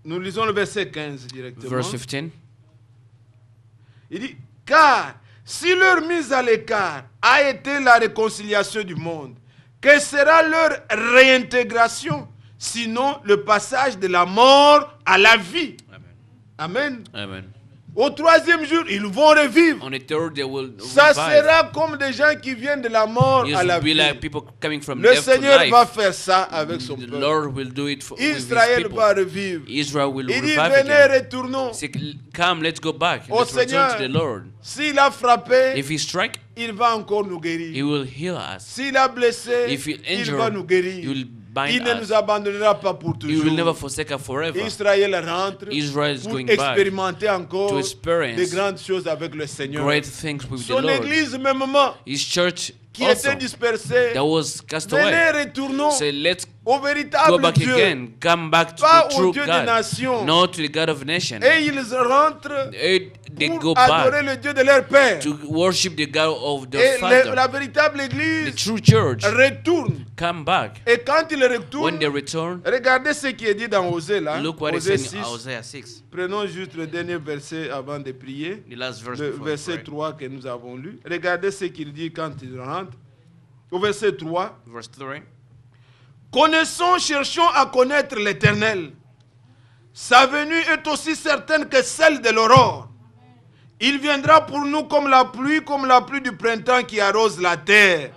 nous lisons le verset 15 directement. verse 15. Il dit, car si leur mise à l'écart a été la réconciliation du monde, quelle sera leur réintégration, sinon le passage de la mort à la vie? Amen. Amen. Au troisième jour, ils vont revivre. On the third, they will Ça revive. sera comme des gens qui viennent de la mort It à la will be vie. like people coming from Le death to Seigneur life. va faire ça avec son The peuple. Lord will do it with his Israël people. va revivre. Israel will Il dit, revive venez, again. retournons. Say, come, let's go back. Au Let's return Seigneur, to the Lord. s'il a frappé, If he strike, il va encore nous he guérir. will heal us. S'il a blessé, If he il injure, va nous he guérir. will Il bind ne us. nous abandonnera pas pour He will never toujours. forsake us forever. Israël rentre Israel is pour going back expérimenter encore to experience de grandes choses avec le Seigneur. great things with the Son Lord. église mêmement, His church qui also était dispersée, that was cast away. venez, retournons Say, let's au go véritable back Dieu. again. Come back to Pas the au true Dieu des God. nations. Not to the God of nations. Et ils rentrent they pour go adorer back le Dieu de leur père. to worship the God of their Et father. la véritable The église true church retourne. come back. Et quand il When retourne, they return, regardez ce qui est dit dans Osée là. look what it Osée says in 6. Isaiah 6, Prenons juste le dernier verset avant de prier. the last verse Le before we verset pray. 3 que nous avons lu. Regardez ce qu'il dit quand il rentre. Au verset 3. Verse 3. Connaissons, cherchons à connaître l'Éternel. Sa venue est aussi certaine que celle de l'aurore. Il viendra pour nous comme la pluie du printemps qui arrose la terre.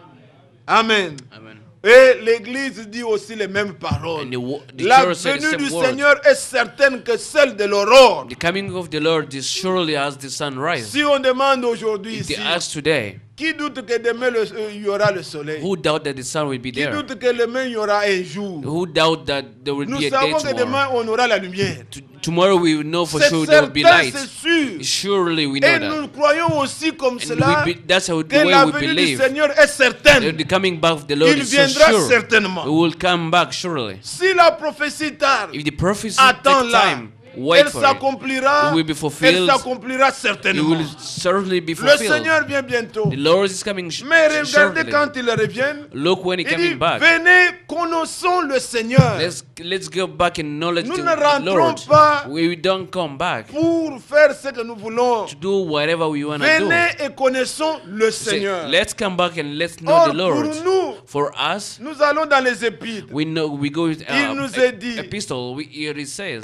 Amen. Amen. Et l'Église dit aussi les mêmes paroles. And the La church said the venue same du words. Seigneur est certaine que celle de l'aurore. The coming of the Lord is surely as the sunrise. Si on demande aujourd'hui If ici, they ask today, qui doute que demain il y aura le soleil? who doubt that the sun will be Qui there? doute que demain il y aura un jour? Who doubt that there will Nous be a day savons que tomorrow? demain on aura la lumière. Tomorrow we will know for C'est sure there will be certain, light. c'est sûr. Surely we know Et that. nous croyons aussi comme And cela that's how que the way la we venue du believe. Seigneur est certaine. The coming back of the Lord Il is so viendra sure. certainement. He will come back surely. Si la prophétie tarde, If the prophecy attends takes là. time, wait Elle for it. s'accomplira. It will be Elle fulfilled. s'accomplira It certainement. will certainly be Le fulfilled. Seigneur vient bientôt. The Lord is coming Mais regardez shortly. quand il revient. Look when he Il dit, coming back. venez, connaissons le Seigneur Let's go back and knowledge Nous the ne rentrons Lord. pas We don't come back pour faire ce que nous voulons. to do whatever we want to Venez do. et connaissons le Say, Seigneur. let's come back and let's know Or, the Lord. pour nous, For us, nous allons dans les épîtres. we go with Il nous est dit, epistle. Here it says,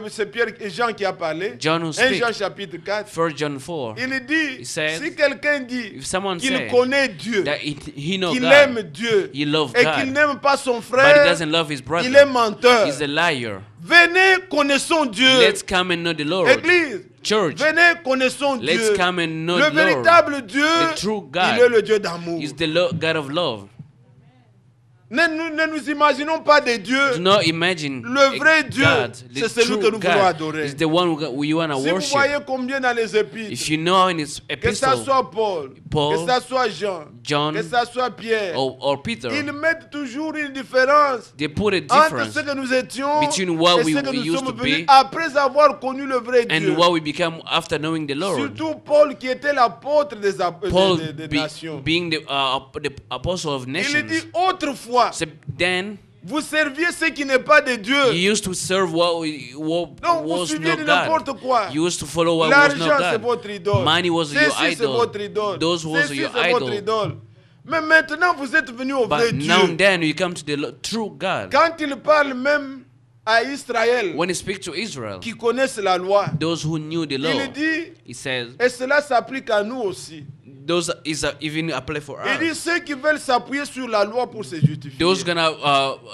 C'est Pierre et Jean qui a parlé. John who 1 speak, Jean chapitre 4. 1 John 4. Il dit, He says, si quelqu'un dit If someone qu'il say connaît Dieu, that he knows qu'il God, aime Dieu, he loves et God, qu'il n'aime pas son but he frère, doesn't love his il est brother, menteur. he's a liar. Venez, connaissons Dieu. Let's come and know the Lord. Église, Church, venez, connaissons let's Dieu. come and know Le the Lord. véritable Dieu, The true God il est le Dieu d'amour. He's the God of love. Ne nous imaginons pas des dieux. Do not imagine Le vrai Dieu, God, c'est the celui que true nous voulons God, adorer. is the one we want to Si vous worship. voyez combien dans les If épîtres, you know in his que ça epistle, soit Paul, Paul, que ça soit Jean, John, que ça soit Pierre, or Peter, ils mettent toujours une différence they put a entre difference ce que nous étions between what et we ce que nous used sommes to venus be après avoir connu le vrai Dieu. and what we become after knowing the Lord. Surtout Paul qui était l'apôtre Paul des nations. being the apostle of Il nations. dit autrefois, So then vous serviez ce qui n'est pas de Dieu. you used to serve what Donc vous was suiviez not de God. n'importe quoi. You used to follow what was L'argent not c'est God. votre idole. Money was your Ceci c'est idol. votre idole. Those was Ceci your c'est votre idol. idole. Mais maintenant vous êtes venus au vrai But Dieu. now and then you come to the true God. Quand il parle même à Israël When he speaks to Israel, qui connaissent la loi, those who knew the law, il dit, he says, et cela s'applique à nous aussi. those is even apply for Il dit us. ceux qui veulent s'appuyer sur la loi pour se justifier. Those gonna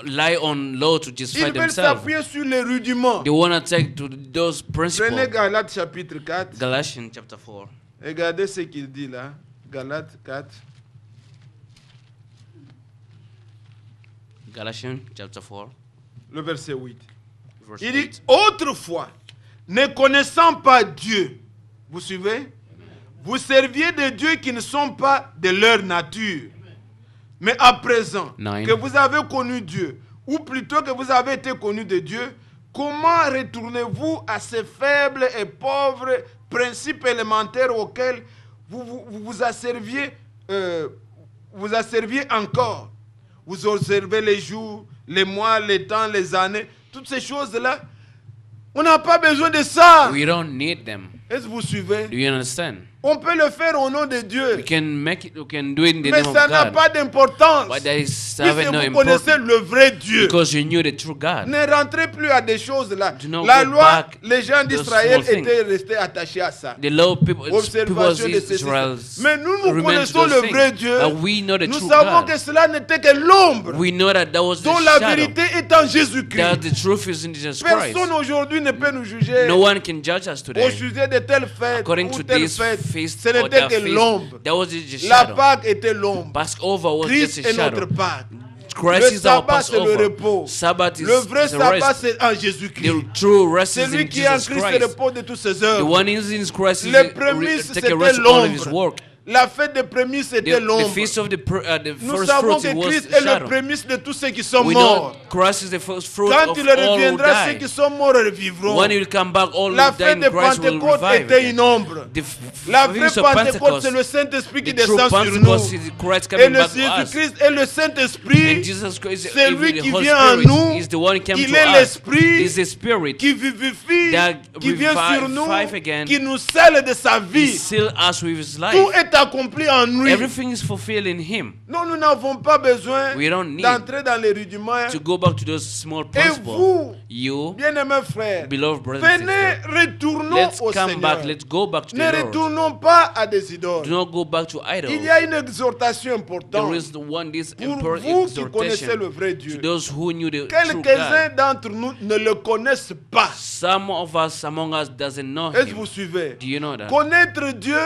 lie on law to justify Ils veulent themselves. s'appuyer sur les rudiments. They wanna take to those Prenez principles. Galates chapitre 4. Galatians chapter 4. Regardez ce qu'il dit là. Galates 4. Galatians chapter 4. Le verset 8. Verse Il dit, 8. autrefois, ne connaissant pas Dieu, vous suivez? Vous serviez des dieux qui ne sont pas de leur nature. Mais à présent, Nine. que vous avez connu Dieu, ou plutôt que vous avez été connu de Dieu, comment retournez-vous à ces faibles et pauvres principes élémentaires auxquels vous asserviez encore? Vous observez les jours, les mois, les temps, les années, toutes ces choses-là. On n'a pas besoin de ça. We don't need them. Est-ce que vous suivez? Do you understand? On peut le faire au nom de Dieu. We can make it. We can do it in the Mais name of ça n'a God. pas d'importance. But that is Puisque having no vous connaissez importance le vrai Dieu. because you knew the true God. Ne rentrez plus à des choses là. Do not La go loi, back les gens those d'Israël small things. étaient restés attachés à ça. The law people of Observation de ceci. Israel Mais nous remain to connaissons those le vrai things. Dieu. But we know the Nous true savons God. que cela n'était que l'ombre We know that that was the dont la shadow. vérité est en Jésus-Christ. That the truth is in Jesus Christ. Personne aujourd'hui ne peut nous juger No one can judge us au today. sujet de telle fête According ou to telle this fête. feast Ce or n'était that que feast, l'ombre. that was just La shadow. Pâque était l'ombre. Passover was Christ just a est notre shadow. Pâque. Christ Le is our sabbat, c'est le Passover. repos. Sabbath is Le vrai the sabbat, rest. c'est en Jésus-Christ. The true rest is Celui in qui est en Jesus Christ Christ. repose de toutes ses The œuvres. one who is in Christ is Les prémices, take a c'était rest of all of his l'ombre. work. La fête des prémices était The l'ombre. feast of the Nous first savons fruits, que it was Christ a est le shadow. prémisse de tous ceux qui sont We know morts. Christ is the first fruit Quand of il all who reviendra, ceux die. qui sont morts revivront. When he will come back, all La who die fête in de Christ will Pentecôte revive était again. une ombre. The La vraie feast of Pentecôte, c'est le Pentecost, Saint-Esprit qui the true descend sur nous. Pentecost is Christ Et coming le back to us. Jésus-Christ est le And Saint-Esprit. Jesus Christ, C'est even lui the qui Holy vient en Spirit, nous. is the one who came Il to est us. l'Esprit Is the Spirit qui vivifie, that qui vient sur nous, revive again. qui nous scelle de sa He vie. sealed us with His life. Tout est accompli en lui. Everything is fulfilled in Him. Non, nous n'avons pas besoin We don't need d'entrer dans les rudiments. To go back to those small Et principles. vous, You, bien-aimés frères, beloved brothers and venez, sisters, retournons let's au come Seigneur. back. Let's go back to Ne the Lord. retournons pas à des idoles. Do not go back to Il y idols. a une exhortation There importante is this pour important vous qui connaissez le exhortation vrai to Dieu. those who knew the true Quelques-uns God. d'entre nous ne le connaissent pas. Some of us among us doesn't know Est-ce que Him. vous suivez? Do you know that? Connaître Dieu,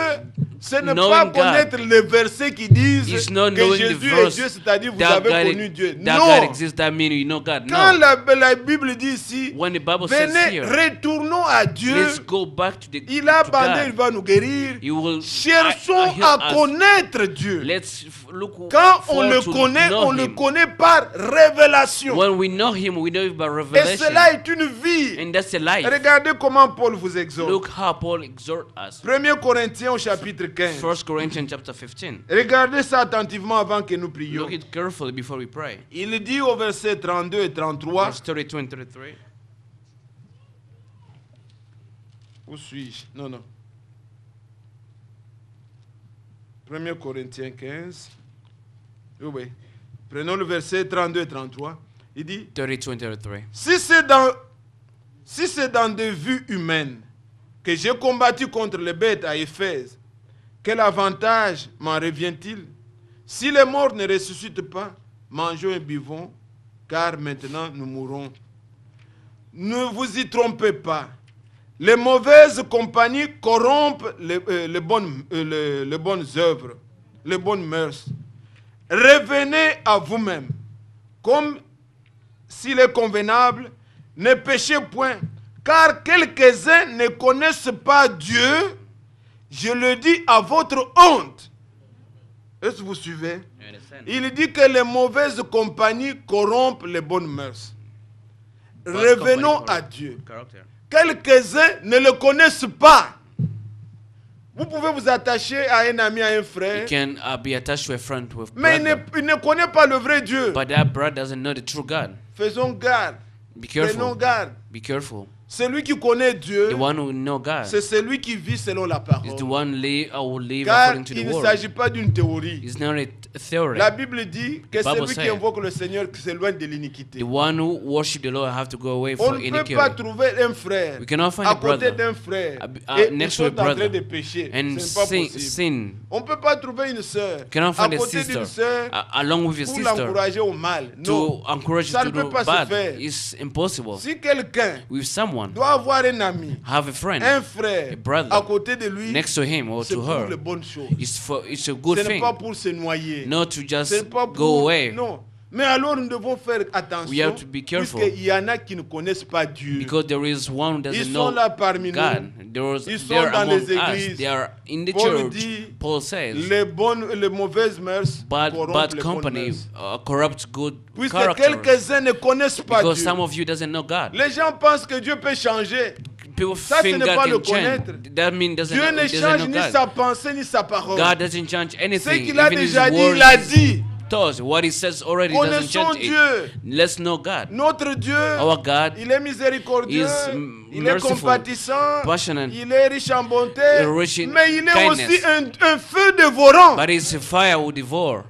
ce n'est Knowing pas God connaître les versets qui disent It's not que knowing Jésus the est verse Dieu, c'est-à-dire vous that avez God, connu Dieu. that Non. God exists, that means you know God. Quand No. la Bible dit ici, When the Bible says venez, here, retournons à Dieu, let's go back to the il a to bandé, il God. va nous guérir. He will Cherchons heal à us. connaître Dieu. Let's look Quand on forward le to connaît, know on le Him. connaît par révélation. When we know Him, we know Him by Et revelation. cela est une vie. And that's a life. Regardez comment Paul vous exhorte. Look how Paul exhorts us. 1 Corinthiens au chapitre 15. 1 Corinthians chapter 15. Regardez ça attentivement avant que nous prions. Look it carefully before we pray. Il dit au verset 32 et 33. Verse 32 and 33. Où suis-je? Non, non. 1 Corinthiens 15. Oui, oui. Prenons le verset 32 et 33. Il dit, 32 and 33. si c'est dans des vues humaines que j'ai combattu contre les bêtes à Éphèse, quel avantage m'en revient-il? Si les morts ne ressuscitent pas, mangeons et buvons, car maintenant nous mourrons. Ne vous y trompez pas. Les mauvaises compagnies corrompent les bonnes œuvres, les bonnes mœurs. Revenez à vous-même, comme s'il est convenable, ne péchez point, car quelques-uns ne connaissent pas Dieu. Je le dis à votre honte. Est-ce que vous suivez? Il dit que les mauvaises compagnies corrompent les bonnes mœurs. Revenons à Dieu. Quelques-uns ne le connaissent pas. Vous pouvez vous attacher à un ami, à un frère, You can be attached to a friend with mais brother, il ne connaît pas le vrai Dieu. but that brother doesn't know the true God. Faisons garde. Be Prenons careful. garde. Be careful. Celui qui connaît Dieu, The one who know God c'est celui qui vit selon la is parole. the one who live Car according to il the ne word. s'agit pas d'une théorie. It's not a theory. La Bible dit que Bible celui qui says, invoque le Seigneur s'éloigne de l'iniquité. The one who worship the Lord have to go away On for ne peut pas iniquity. trouver un frère We cannot find à a côté brother d'un frère uh, et ils next to sont a en train brother de pécher. and Ce n'est pas sin. possible. On ne peut pas trouver une sœur Cannot à find a côté sister d'une sœur along with your pour sister l'encourager au mal. Non. to encourage Ça you ne to peut do pas se bad. faire. It's impossible. Si quelqu'un With someone, doit avoir un ami, have a friend un frère a brother à côté de lui, next to him or c'est to pour her. les bonnes choses. It's a good Ce n'est thing. pas pour se noyer. Not to Ce n'est just pas go pour... away. Non. Mais alors nous devons faire attention. We have to be careful. Puisqu'il y en a qui ne connaissent pas Dieu. Because there is one who doesn't Ils know sont là parmi God. nous. They're Ils sont there dans among les églises. us. They are in the Paul church. dit, Paul says, les mauvaises mœurs bad corrompent les bonnes company mœurs. corrupts good Puisque character. quelques-uns ne connaissent pas Because Dieu. some of you doesn't know God. Les gens pensent que Dieu peut changer. People Ça, ce think n'est God pas le can change. connaître. That means doesn't Dieu ne doesn't change know ni God. sa pensée ni sa parole. God doesn't change Ce anything. qu'il a Even his déjà dit, word il a is dit. told. What he says already doesn't Connaissons change it. Dieu. Let's know God. Notre Dieu, Our God il est miséricordieux, is il est merciful, compatissant, passionate, il est riche en bonté, rich in mais il est kindness. aussi un feu dévorant. But it's a fire will devour.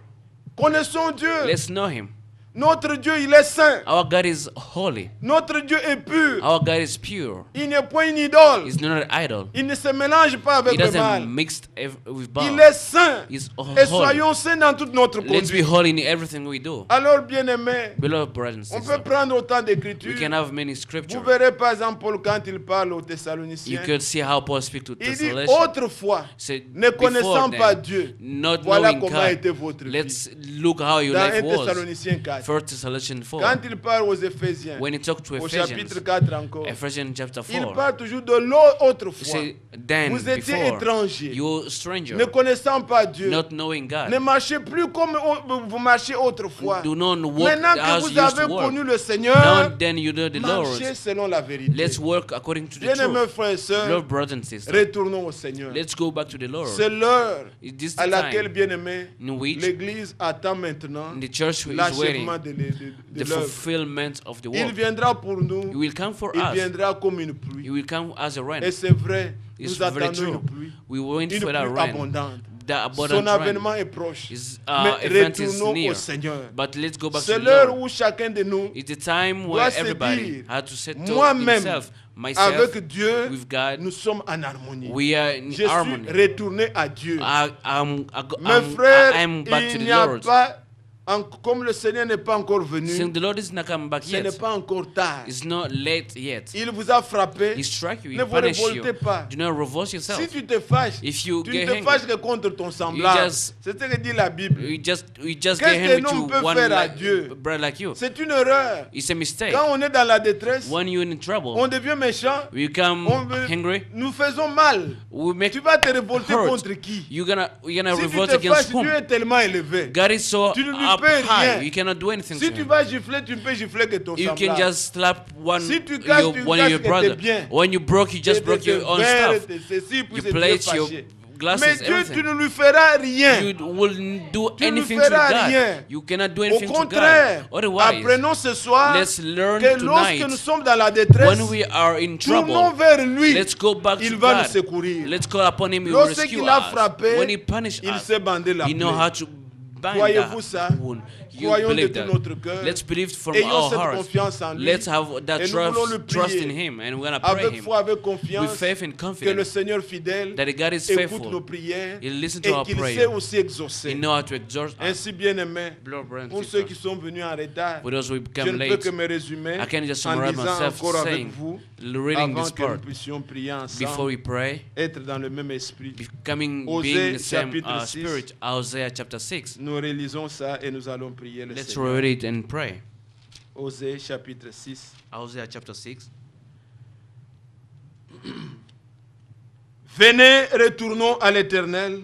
Connaissons Dieu. Let's know him. Notre Dieu, il est saint. Our God is holy. Notre Dieu est pur. Our God is pure. Il n'est point une idole. He's not an idol. Il ne se mélange pas avec He le doesn't mal. mix with Il bad. est saint. He's Et holy. soyons saints dans toute notre Let's be conduite. holy in everything we do. Alors, bien-aimés, Beloved brothers and on sisters, peut prendre autant we d'écritures. can have many Vous scriptures. verrez par exemple Paul quand il parle aux You Thessaloniciens. could see how Paul speaks to Il dit Thessalonians. autrefois, Said, ne connaissant before pas then, Dieu, not voilà knowing comment God, était votre vie. let's look how your Dans life 1 was. Thessaloniciens 4. 4. 1 Thessalonians 4. Quand il parle aux Éphésiens, When he talked to au Ephesians, chapitre 4 encore, Ephesians chapter il 4, parle toujours de l'autre he fois. said, then Vous étiez before, étrangers, you were stranger, ne connaissant pas Dieu, not knowing ne God, marchez plus comme vous marchiez autrefois. do not walk Maintenant que as vous you used avez to walk. connu le Now Seigneur, then you know the Lord. marchez selon la vérité. Let's work according to the Bien-aimés truth. frères et sœurs, Lord, brothers and sisters, retournons au Seigneur. let's go back to the Lord. C'est l'heure This is à the laquelle, time bien-aimés, in which l'Église attend maintenant the church is l'achèvement waiting de the l'œuvre. fulfillment of the Il work. viendra pour He nous, will come for il us. viendra comme une He pluie. will come as a rain. Et c'est vrai, It's nous very attendons true. une pluie. We wait Une for that pluie rain. abondante. The abundant Son rain avènement est proche. is Mais event is retournons au near. Seigneur. But let's go back to C'est the l'heure Lord. où chacun de nous It's the time doit where se everybody dire, had to settle moi-même, himself, myself, avec Dieu, with God. nous sommes en harmonie. We are in Je harmony. suis retourné à Dieu. Mes I'm frères, back to il the n'y a Lord. pas, comme le Seigneur n'est pas encore venu, Since the Lord is not come back ce n'est yet, pas encore tard. it's not late yet. Il vous a frappé. He struck you, Ne he vous punished you. révoltez pas. Do not reverse yourself. Si tu te fâches, If you tu get ne te angry, fâches que contre ton semblable. just- C'est ce que dit la Bible. We just Qu'est-ce get qu'un angry homme peut to one faire à like, Dieu? brother like you. C'est une erreur. It's a mistake. Quand on est dans la détresse, When you're in trouble, on devient méchant, we become on veut- angry. nous faisons mal. We make Tu vas te révolter hurt. contre qui? You're gonna Si tu revolt te against fâches, whom? Dieu est tellement élevé. God is so Tu ne lui up peux high. rien. You cannot do anything Si to tu him. vas gifler, tu ne peux gifler que ton You can semblable. just slap one Si tu casses, tu one casses of your que brother. tes biens. When you broke, you just broke your own stuff. You place your Mais glasses, Dieu, tu everything. ne lui feras rien. You wouldn't do Tu ne anything to feras God. rien. You cannot do Au anything to contraire, God. Otherwise, apprenons ce soir let's learn que lorsque tonight, nous sommes dans la détresse, when we are in tournons trouble, vers lui. let's go back Il to va nous God. secourir. Let's call upon Him. He will rescue Lorsqu'il a us. frappé, When He punished il us, sait bander la He know plaie. how to bind Croyez-vous that ça? wound. You Croyons de believe tout that. notre cœur. Let's believe from Ayons our cette hearts. confiance en lui. Let's have that Et nous voulons le trust in prier Him, and we're gonna pray avec Him foi, avec with confiance, faith and que le confidence Seigneur fidèle that God is écoute faithful. nos prières He'll listen et to our qu'il prayer. sait aussi exaucer. He know how to exhort us. Ainsi, bien-aimés, Blood, brothers and pour ceux qui sisters. sont venus en retard, For those who je become ne peux late, que me résumer I can just en summarize disant myself encore avec saying, vous, reading avant this que nous part, puissions prier before ensemble, we pray, être dans le même esprit. becoming Osée, being the same chapitre 6. spirit. Isaiah chapter 6. Nous relisons ça et nous allons prier le Let's Seigneur. read it and pray. Osée chapitre 6. Isaiah chapter 6. Venez, retournons à l'Éternel,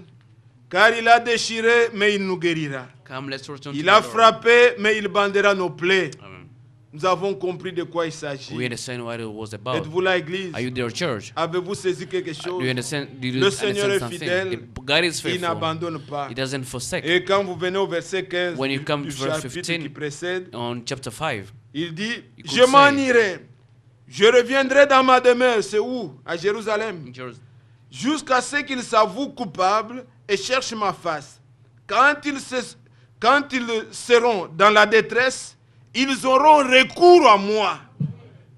car il a déchiré, mais il nous guérira. Come, let's return to Il the a Lord. frappé, mais il bandera nos plaies. Amen. Nous avons compris de quoi il We s'agit. understand what it was about. Êtes-vous là, Église? Are you there, church? Avez-vous saisi quelque Do chose? you understand? Do you Le Seigneur est understand fidèle. something? God is Il faithful. n'abandonne pas. He doesn't forsake. Et quand vous venez au verset 15 When you come du to verse chapitre 15, qui précède, On chapter 5, il dit, You could je m'en say- irai, je reviendrai dans ma demeure. C'est où? À Jérusalem. Jusqu'à ce qu'ils s'avouent coupables et cherchent ma face. Quand ils seront dans la détresse, ils auront recours à moi.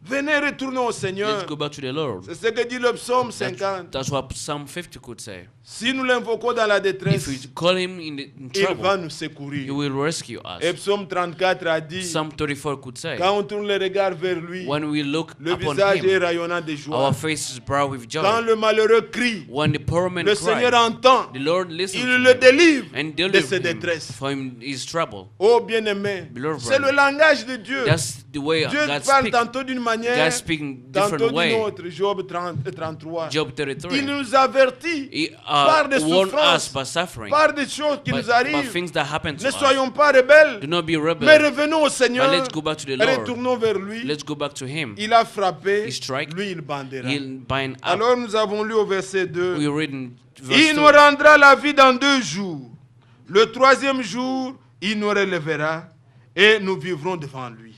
Venez retourner au Seigneur. let's go back to the Lord. C'est ce que dit le psaume 50. That's what Psalm 50 could say. Si nous l'invoquons dans la If détresse, we call Him in il va trouble, nous He secourir. will rescue Et us. psaume 34 a dit, Psalm 34 could say, quand on tourne le regard vers lui, when we look le upon visage est Him, rayonnant de joie. our faces bright with Quand joy. le malheureux crie, When the poor man le Seigneur cries, entend. the Lord listens Il to le him délivre and de ses delivers him détresses. from his trouble. Oh bien-aimé, Beloved c'est le brother. langage de Dieu. That's the way Dieu God parle speaks. tantôt d'une manière, God speaks in tantôt different d'une way. autre. Job 33. Job 33. Il nous avertit He par des warned souffrances, us by suffering, par des choses qui nous by arrivent. things that happen to Ne us. soyons pas rebelles, Do not be mais rebel, revenons au Seigneur. but let's go back to the Lord. Retournons vers lui. Let's go back to Him. Il a frappé, He strike, lui il bandera. He'll bind up. Alors nous avons lu au verset 2. We read in verse Il nous 2. rendra la vie dans 2 jours. Le 3e jour, il nous relèvera et nous vivrons devant lui.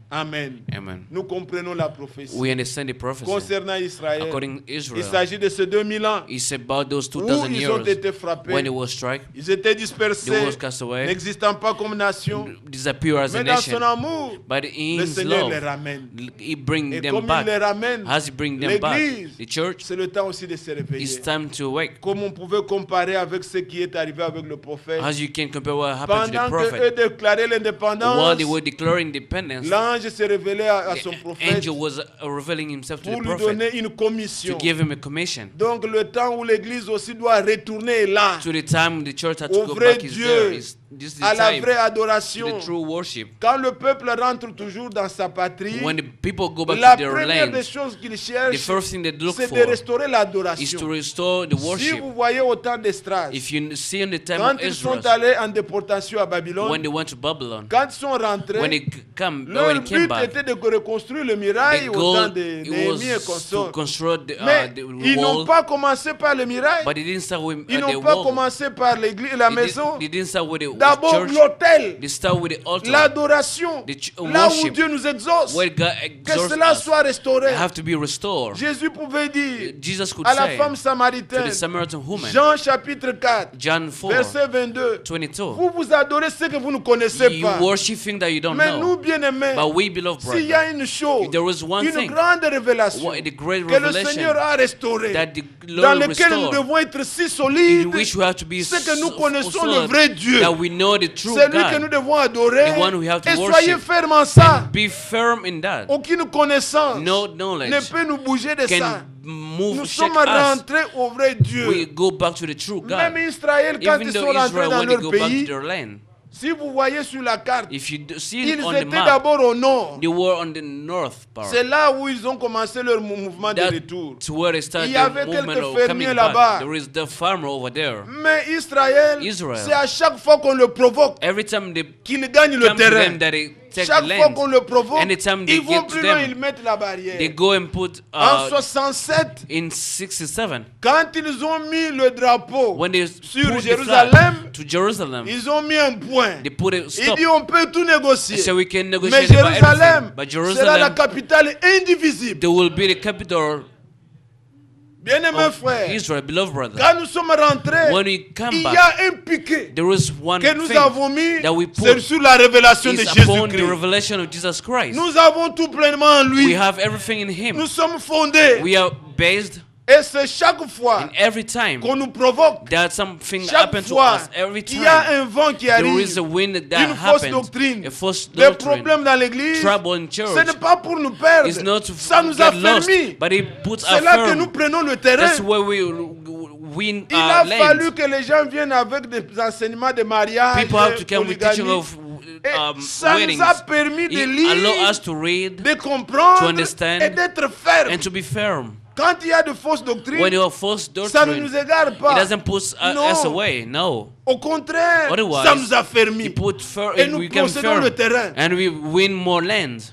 Amen. Amen. Nous comprenons la prophétie. We understand the prophecy. Concernant Israël, According to il Israel, s'agit de ces 2000 ans it's about those où 2,000 ils ont years été frappés. when it was struck, Ils étaient they dispersés, was cast away, n'existant pas comme nation. disappear as a Mais dans nation. son amour, But in le His Seigneur les love, ramène. He bring Et them comme il les back. ramène, As He bring them back, l'Église, the church, c'est le temps aussi de se réveiller. it's time to wake. Comme on pouvait comparer avec ce qui est arrivé avec le prophète. As you can compare what happened to the Pendant qu'eux prophet. déclaraient While l'indépendance, they were declaring independence, l'ange l'ange s'est révélé à son The prophète angel was revealing himself to pour the lui prophet donner une to commission. give him a commission. Donc le temps où l'église aussi doit retourner est là, To the time the church had au to go vrai back is Dieu, there. This is the à la time vraie to adoration. the true worship. Quand le peuple rentre toujours dans sa patrie, When the people go back la to their première des land, choses qu'ils the cherchent, first thing they look c'est de for restaurer is to l'adoration. restore the Si worship. vous voyez autant d'Esdras, If you see in the time quand of ils sont Ezra, allés en déportation à when Babylone, they went to Babylon, quand ils sont rentrés, when they came leur came but back, était de reconstruire le mirail the au temps goal de it Néhémie et was to consorts. construct Mais the ils n'ont wall, pas commencé par le mirail, but they didn't start with ils the n'ont pas wall. commencé par l'église, la maison. They didn't start with the D'abord church. l'autel, They start with the altar. l'adoration, The là où worship, Dieu nous exauce, where God que exhorts cela us, soit restauré. have to be restored. Jésus pouvait dire Jesus could à la say femme to samaritaine, the Samaritan woman, Jean chapitre 4, John 4, verset 22, 22, vous adorez ce que vous ne connaissez you pas. worship things that you don't Mais nous, know. bien-aimés, But we, beloved s'il y a brother, une chose, if there is one une thing, grande révélation the great que le revelation Seigneur a restaurée, that the dans Lord lequel nous restored, devons être si in solides, which we have to be c'est que nous so connaissons le solid vrai Dieu, that we know the true c'est lui que nous God, devons adorer, the one we have to et soyez worship. fermes en ça. and be firm in that. Aucune connaissance No ne knowledge peut nous bouger de ça. can Nous move, shake sommes us. rentrés au vrai We Dieu. go back to the true God. Même Israël, quand Even ils sont though rentrés Israel, dans when they leur go back to pays, their land, si vous voyez sur la carte, if you see ils it on the étaient map, d'abord au nord. they were on the north part. C'est là où ils ont commencé leur mouvement de retour. That's where they started Il y their avait movement quelques of fermiers coming là-bas. back. There is the farmer over there. Mais Israël, Israel. c'est à chaque fois qu'on le provoque Every time they qu'il gagne le come to terrain. them, that they take the Chaque fois land, qu'on le provoque, anytime they ils vont get to plus loin, them, ils mettent la barrière. they go and put En 67, in 67 quand ils ont mis le drapeau when they sur put the Jérusalem, flag to Jerusalem, ils ont mis un point. they put a Il stop. dit on peut tout négocier. So we can Mais negotiate about Jérusalem everything. But sera la Jerusalem, capitale indivisible. they will be the capital Bien-aimés of frères, Israel, beloved brother. quand nous sommes rentrés, When we come il y back, a un piquet there is one que nous thing avons mis that we c'est put sur la révélation de is upon the Jésus-Christ. revelation of Jesus Christ. Nous avons tout pleinement en We lui. have everything in Him. Nous sommes fondés. We are based, Et c'est chaque fois and every time qu'on nous provoque, that something chaque happens to fois us, every qu'il y a time un vent qui there arrive, is a wind that une fausse happens, doctrine, a false des doctrine, problèmes dans l'église, trouble in ce church. n'est pas pour nous perdre. It's not to Ça nous get a lost, fermis. but it puts C'est us là que nous firm. prenons le terrain. That's where we win Il a land. fallu que les gens viennent avec des enseignements de mariage, People have to come with teaching polygamie. of Et ça weddings. nous a permis de It allow lire, us to read de comprendre to understand, et d'être ferme. and to be firm. Quand il y a de fausses doctrines, When you have false ça ne doctrine, nous égare it pas. doesn't push us Non. away. No. Au contraire, Otherwise, ça nous a fermis. You put firm, Et nous we become possédons firm, le terrain. and we win more land.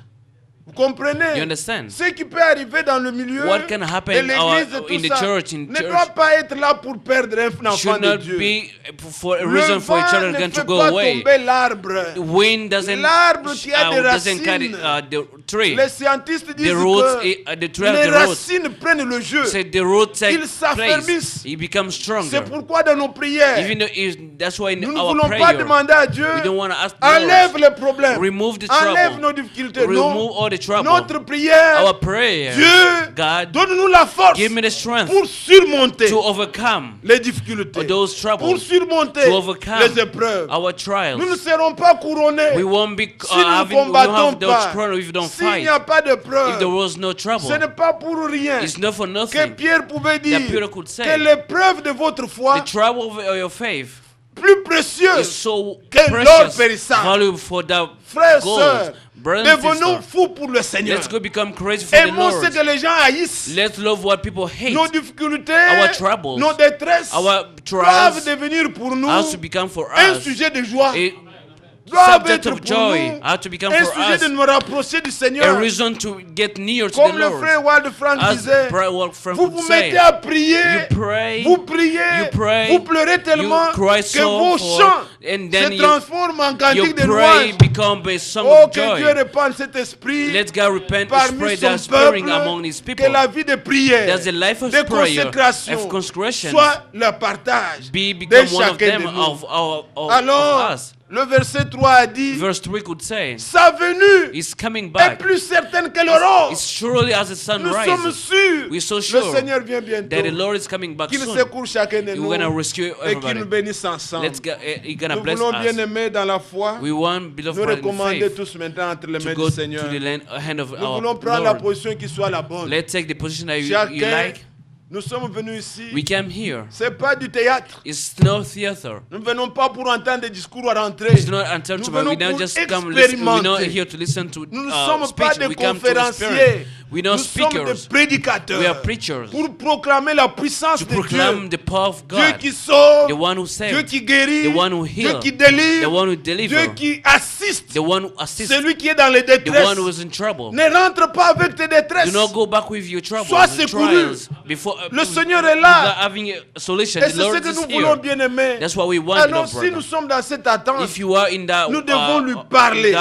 Vous comprenez? You understand? Ce qui peut arriver dans le milieu What can happen de l'église et in tout the ça church, in ne church doit pas être là pour perdre un enfant Should de not Dieu. be for a Le reason for a vent child ne again to fait go pas away. tomber l'arbre. The wind doesn't L'arbre qui a des doesn't carry racines. the tree. Les scientistes disent The roots, que the tree have les the roots. racines prennent le jeu. So the roots take Ils s'affermissent. place. He becomes stronger. C'est pourquoi dans nos prières, Even though that's why in nous ne our voulons pas prayer, demander à Dieu, we don't want to ask enlève Lord, les problèmes, remove the enlève trouble, nos difficultés. remove Non, all the trouble. notre prière, Our prayer, Dieu, God, donne-nous la force give me the strength pour surmonter to overcome les difficultés, those pour troubles, surmonter to overcome les épreuves. our Nous ne trials. serons pas couronnés We won't be si nous ne we don't combattons have those pas. crowns if you don't S'il fight. n'y a pas de If there preuve, was no trouble, ce n'est pas pour rien it's not for que nothing. Pierre pouvait dire That Peter could say, que l'épreuve de votre foi, the trouble of your faith plus is précieuse, so que l'or precious, périssable. valuable for the frères et gold. sœurs, Brothers and devenons sisters, fous pour le Seigneur. let's go become crazy for the Aimons ce Lord. que les gens haïssent. Let's love what people hate. Nos difficultés, Our troubles, nos détresses our doivent trials devenir pour nous has to become for un us sujet de joie. a Doivent subject être of pour joy, nous has to become un for sujet us de nous rapprocher du a Seigneur. reason to get near to Comme the le Lord. frère Wald Frank As disait, what Frank vous would vous say, mettez à prier, you pray, vous priez, you pray, vous pleurez tellement you cry que so vos for- chants and then se you- transforment en your cantique de pray louange. become a song Oh, of que Dieu joy. répande cet esprit Let God repent, parmi spread son that spirit among peuple, His people. que la vie de prière, That's the life of de prayer, consécration, of consecration, soit le partage be de become one of chacun them de nous. of Alors, us. Le verset 3 a dit, Verse 3 could say, sa venue He's coming est back. plus certaine que l'aurore. It's surely as the sun Nous sommes rises. sûrs We're so le sure Seigneur vient bientôt. that the Lord is coming back Qu'il soon. secoue chacun de We're nous going to rescue et qu'il nous everybody. bénisse ensemble. He's going to Nous bless voulons bien us. aimer dans la foi. We want, Nous beloved brother in recommander faith, tous maintenant entre les to mains go du to Seigneur. the hand of Nous our voulons prendre la Lord. position qui soit la bonne. Let's take the position that you Chacun, like. nous sommes venus ici. We came here. C'est pas du théâtre. It's no theater. Nous ne venons pas pour entendre des discours à rentrer. It's not Nous untouchable. venons We don't pour just come listen. We're not expérimenter. here to listen to Nous ne sommes pas speech. des We come to conférenciers. experience. We're not Nous sommes des speakers. prédicateurs. We are preachers. Pour proclamer la puissance To de Dieu. proclaim the power of Dieu God. qui sauve. The one who Dieu saves. qui guérit. The one who Dieu heals. qui délivre. The one who Dieu delivers. qui assiste. The one who assists. Celui qui est dans les The détresses. one who is in trouble. Ne rentre pas avec tes détresses. Do not go back with your troubles Sois and secouru. trials. Before, Le Seigneur est là. without having a solution, Et the c'est Lord ce que is nous voulons here. bien aimer. That's what we want, Alors beloved si brother. nous sommes dans cette attente, If you are in that, nous devons lui parler.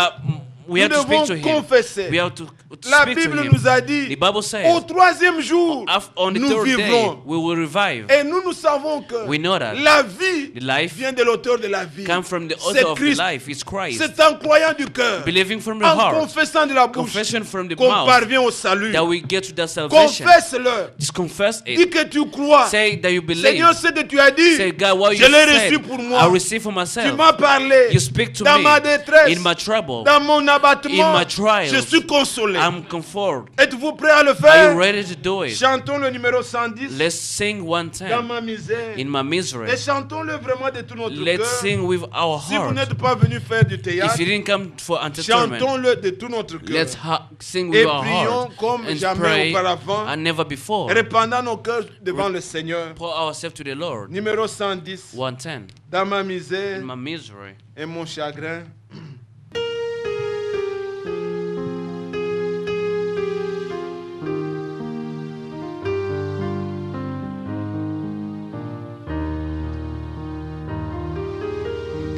we nous have to speak devons to him. confesser. We have to La speak to Bible him. nous a dit, The Bible says, au troisième jour, on the nous third day, vivrons. we will revive. Et nous savons que We know that. la vie The life vient de l'auteur de la vie. come from the C'est author of the Christ. life. It's Christ. C'est en croyant du cœur, Believing from the en heart, confessant de la bouche, confession from the qu'on mouth, parvient au salut. that we get to that salvation. Confesse-le. Just confess Dis it. que tu crois. Say that you believe. Seigneur, c'est que tu as dit, Say, God, what je you l'ai said, reçu pour I moi. receive for Tu myself. m'as parlé You speak to dans me ma détresse, in my trouble. dans mon In abattement. my trials. Je suis consolé. I'm comfort. Êtes-vous prêts à le Are faire? you ready to do it? Chantons le numéro 110 Let's sing dans 110 ma misère. in my misery. Et chantons-le vraiment de tout notre Let's cœur. sing with our Si vous heart. n'êtes pas venu faire du théâtre, If you didn't come for entertainment, chantons-le de tout notre cœur. let's sing Et with our prions heart comme and jamais pray auparavant, and never before. répandant nos cœurs devant le Seigneur. Pour ourselves to the Lord. Numéro 110. 110 Dans ma misère in my misery. et mon chagrin.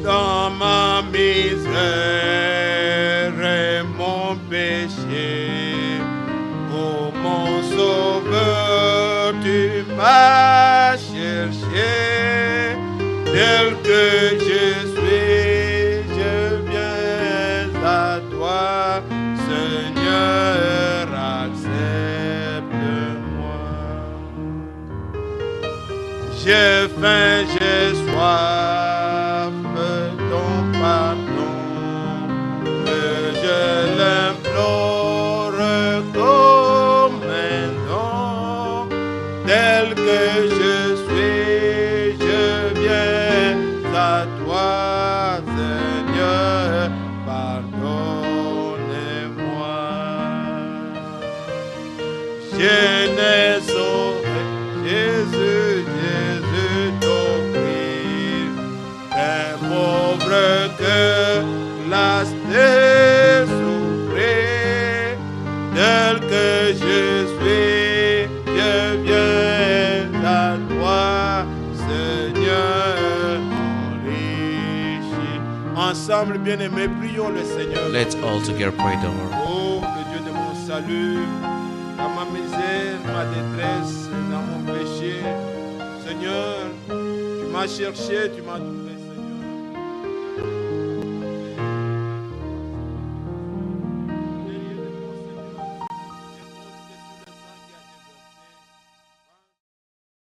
Dans ma misère et mon péché, oh mon sauveur, tu m'as cherché. Tel que je suis, je viens à toi, Seigneur, accepte-moi. J'ai faim, j'ai soif de ton pardon, que je l'implore comme un don. Tel que je suis, je viens à toi, Seigneur, pardonne-moi. Je n'ai sauvé, Jésus, Jésus t'offrir, un pauvre cœur glace de souffrir. Tel que je suis, je viens à toi, Seigneur, enrichi. Ensemble, bien-aimés, prions le Seigneur. Let's all together pray the Lord. Oh, le Dieu de mon salut, dans ma misère, ma détresse, dans mon péché, Seigneur, tu m'as cherché, tu m'as